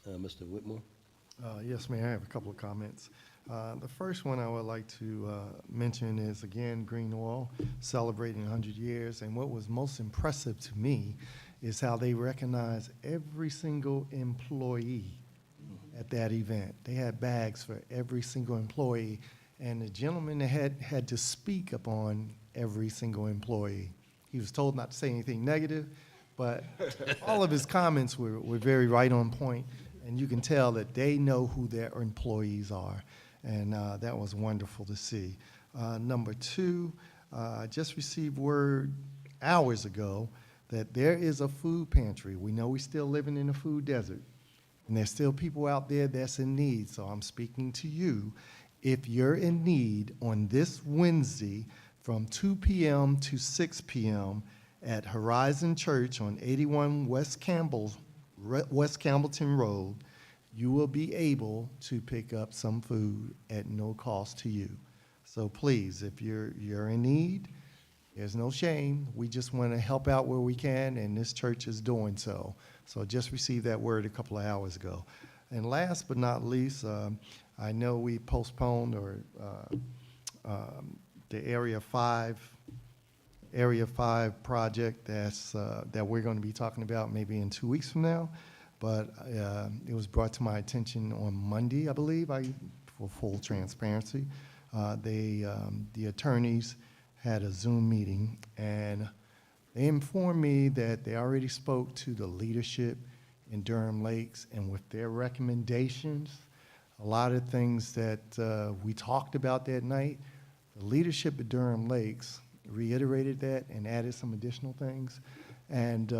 Mr. Whitmore. Yes, Mayor, I have a couple of comments. The first one I would like to mention is, again, Green Oil celebrating 100 years. And what was most impressive to me is how they recognize every single employee at that event. They had bags for every single employee. And the gentleman that had to speak upon every single employee. He was told not to say anything negative, but all of his comments were very right on point. And you can tell that they know who their employees are. And that was wonderful to see. Number two, I just received word hours ago that there is a food pantry. We know we're still living in a food desert. And there's still people out there that's in need. So I'm speaking to you. If you're in need, on this Wednesday from 2 p.m. to 6 p.m. at Horizon Church on 81 West Campbellton Road, you will be able to pick up some food at no cost to you. So please, if you're in need, there's no shame. We just want to help out where we can, and this church is doing so. So just received that word a couple of hours ago. And last but not least, I know we postponed the Area 5 Area 5 project that we're going to be talking about maybe in 2 weeks from now. But it was brought to my attention on Monday, I believe, for full transparency. The attorneys had a Zoom meeting, and they informed me that they already spoke to the leadership in Durham Lakes, and with their recommendations, a lot of things that we talked about that night, the leadership at Durham Lakes reiterated that and added some additional things. And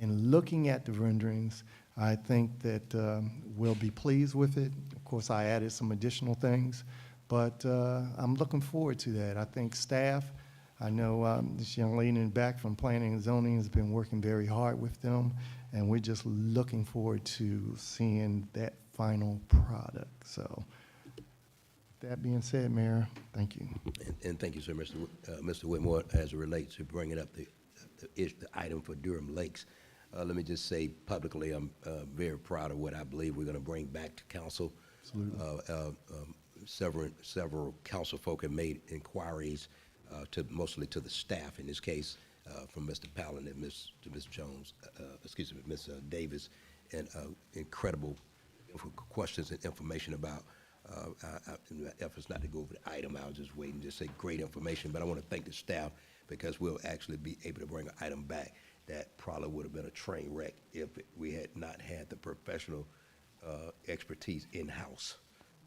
in looking at the renderings, I think that we'll be pleased with it. Of course, I added some additional things, but I'm looking forward to that. I think staff, I know this young lady in the back from Planning and Zoning has been working very hard with them, and we're just looking forward to seeing that final product. So, that being said, Mayor, thank you. And thank you, sir, Mr. Whitmore, as it relates to bringing up the item for Durham Lakes. Let me just say publicly, I'm very proud of what I believe we're going to bring back to council. Absolutely. Several council folk have made inquiries mostly to the staff, in this case, from Mr. Palin and to Ms. Jones, Ms. Davis, and incredible questions and information about in my efforts not to go over the item. I was just waiting to say great information, but I want to thank the staff because we'll actually be able to bring an item back that probably would have been a train wreck if we had not had the professional expertise in-house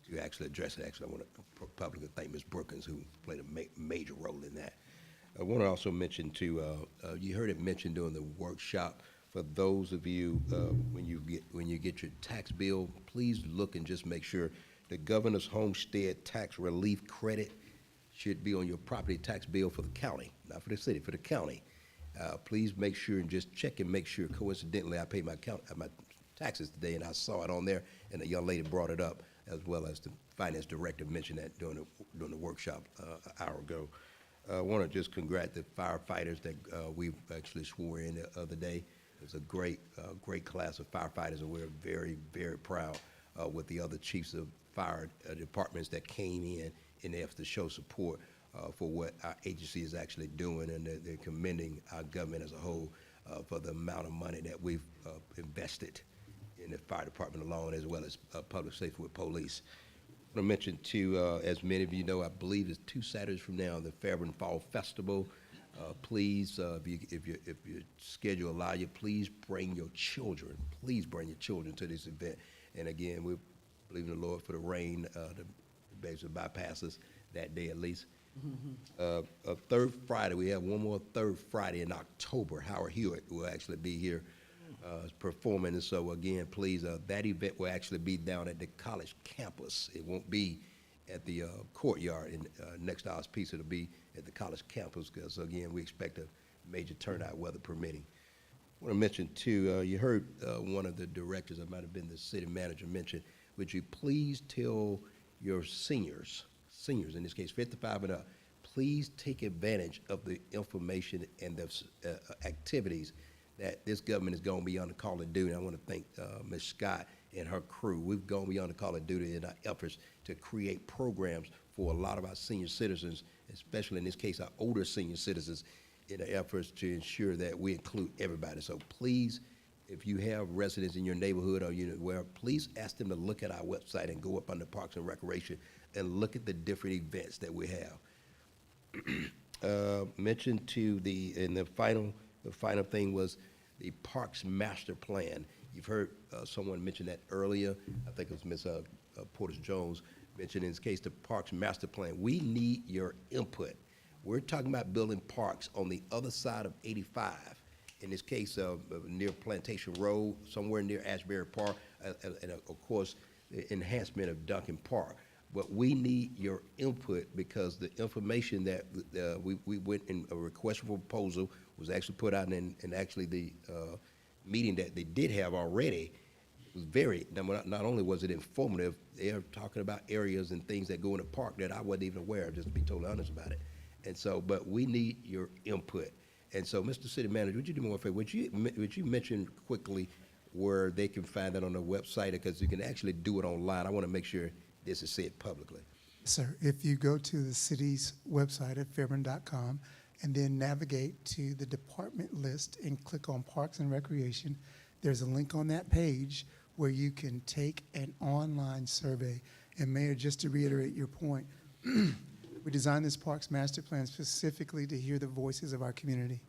to actually address it. Actually, I want to publicly thank Ms. Brookins, who played a major role in that. I want to also mention, too, you heard it mentioned during the workshop, for those of you, when you get your tax bill, please look and just make sure the governor's homestead tax relief credit should be on your property tax bill for the county, not for the city, for the county. Please make sure and just check and make sure. Coincidentally, I paid my taxes today, and I saw it on there, and a young lady brought it up, as well as the finance director mentioned that during the workshop an hour ago. I want to just congratulate the firefighters that we've actually swore in the other day. It's a great class of firefighters, and we're very, very proud with the other chiefs of fire departments that came in efforts to show support for what our agency is actually doing, and they're commending our government as a whole for the amount of money that we've invested in the fire department alone, as well as public safety with police. I want to mention, too, as many of you know, I believe it's 2 Saturdays from now, the Fairburn Fall Festival. Please, if your schedule allow you, please bring your children. Please bring your children to this event. And again, we believe in the Lord for the rain to basically bypass us that day at least. A third Friday, we have one more third Friday in October. Howard Hewitt will actually be here performing. And so again, please, that event will actually be down at the college campus. It won't be at the courtyard next to our piece. It'll be at the college campus because, again, we expect a major turnout, weather permitting. I want to mention, too, you heard one of the directors, it might have been the city manager, mention, would you please tell your seniors, in this case 55 and up, please take advantage of the information and the activities that this government is going beyond the call of duty. I want to thank Ms. Scott and her crew. We've gone beyond the call of duty in our efforts to create programs for a lot of our senior citizens, especially in this case, our older senior citizens, in the efforts to ensure that we include everybody. So please, if you have residents in your neighborhood or where, please ask them to look at our website and go up under Parks and Recreation and look at the different events that we have. Mentioned to the final thing was the Parks Master Plan. You've heard someone mention that earlier. I think it was Ms. Portis-Jones mentioned in this case the Parks Master Plan. We need your input. We're talking about building parks on the other side of 85. In this case, near Plantation Road, somewhere near Ashbury Park, and of course, the enhancement of Duncan Park. But we need your input because the information that we went in a request for proposal was actually put out in actually the meeting that they did have already was very, not only was it informative, they're talking about areas and things that go in the park that I wasn't even aware of, just to be totally honest about it. And so, but we need your input. And so, Mr. City Manager, would you do me one favor? Would you mention quickly where they can find that on the website? Because you can actually do it online. I want to make sure this is said publicly. Sir, if you go to the city's website at fairburn.com, and then navigate to the department list and click on Parks and Recreation. There's a link on that page where you can take an online survey. And Mayor, just to reiterate your point, we designed this Parks Master Plan specifically to hear the voices of our community.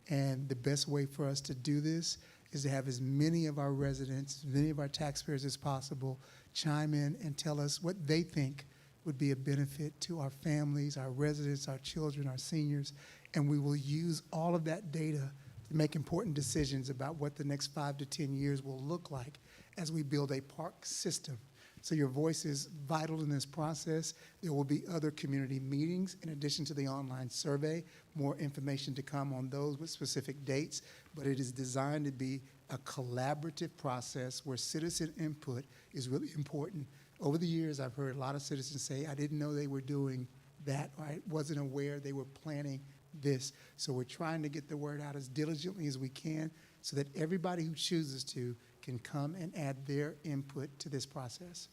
And the best way for us to do this is to have as many of our residents, as many of our taxpayers as possible chime in and tell us what they think would be a benefit to our families, our residents, our children, our seniors. And we will use all of that data to make important decisions about what the next 5 to 10 years will look like as we build a park system. So your voice is vital in this process. There will be other community meetings in addition to the online survey, more information to come on those with specific dates, but it is designed to be a collaborative process where citizen input is really important. Over the years, I've heard a lot of citizens say, I didn't know they were doing that, or I wasn't aware they were planning this. So we're trying to get the word out as diligently as we can so that everybody who chooses to can come and add their input to this process.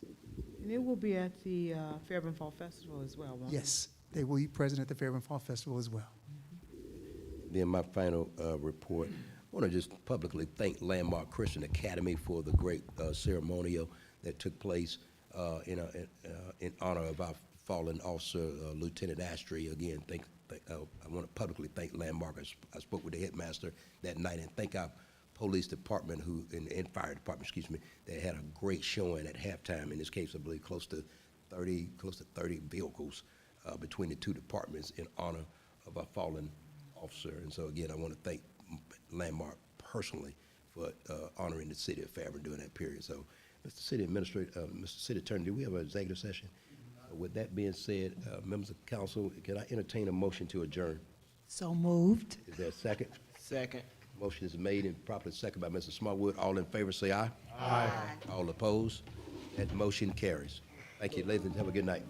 And it will be at the Fairburn Fall Festival as well, won't it? Yes, they will be present at the Fairburn Fall Festival as well. Then my final report, I want to just publicly thank Landmark Christian Academy for the great ceremonial that took place in honor of our fallen officer, Lieutenant Astry. Again, I want to publicly thank Landmark. I spoke with the headmaster that night and thank our police department and fire department, excuse me, they had a great showing at halftime. In this case, I believe close to 30 vehicles between the two departments in honor of our fallen officer. And so again, I want to thank Landmark personally for honoring the city of Fairburn during that period. So, Mr. City Administrator, Mr. City Attorney, do we have an executive session? With that being said, members of council, can I entertain a motion to adjourn? So moved. Is there a second? Second. Motion is made and properly seconded by Mr. Smartwood. All in favor, say aye. Aye. All opposed? That motion carries. Thank you, ladies, and have a good night.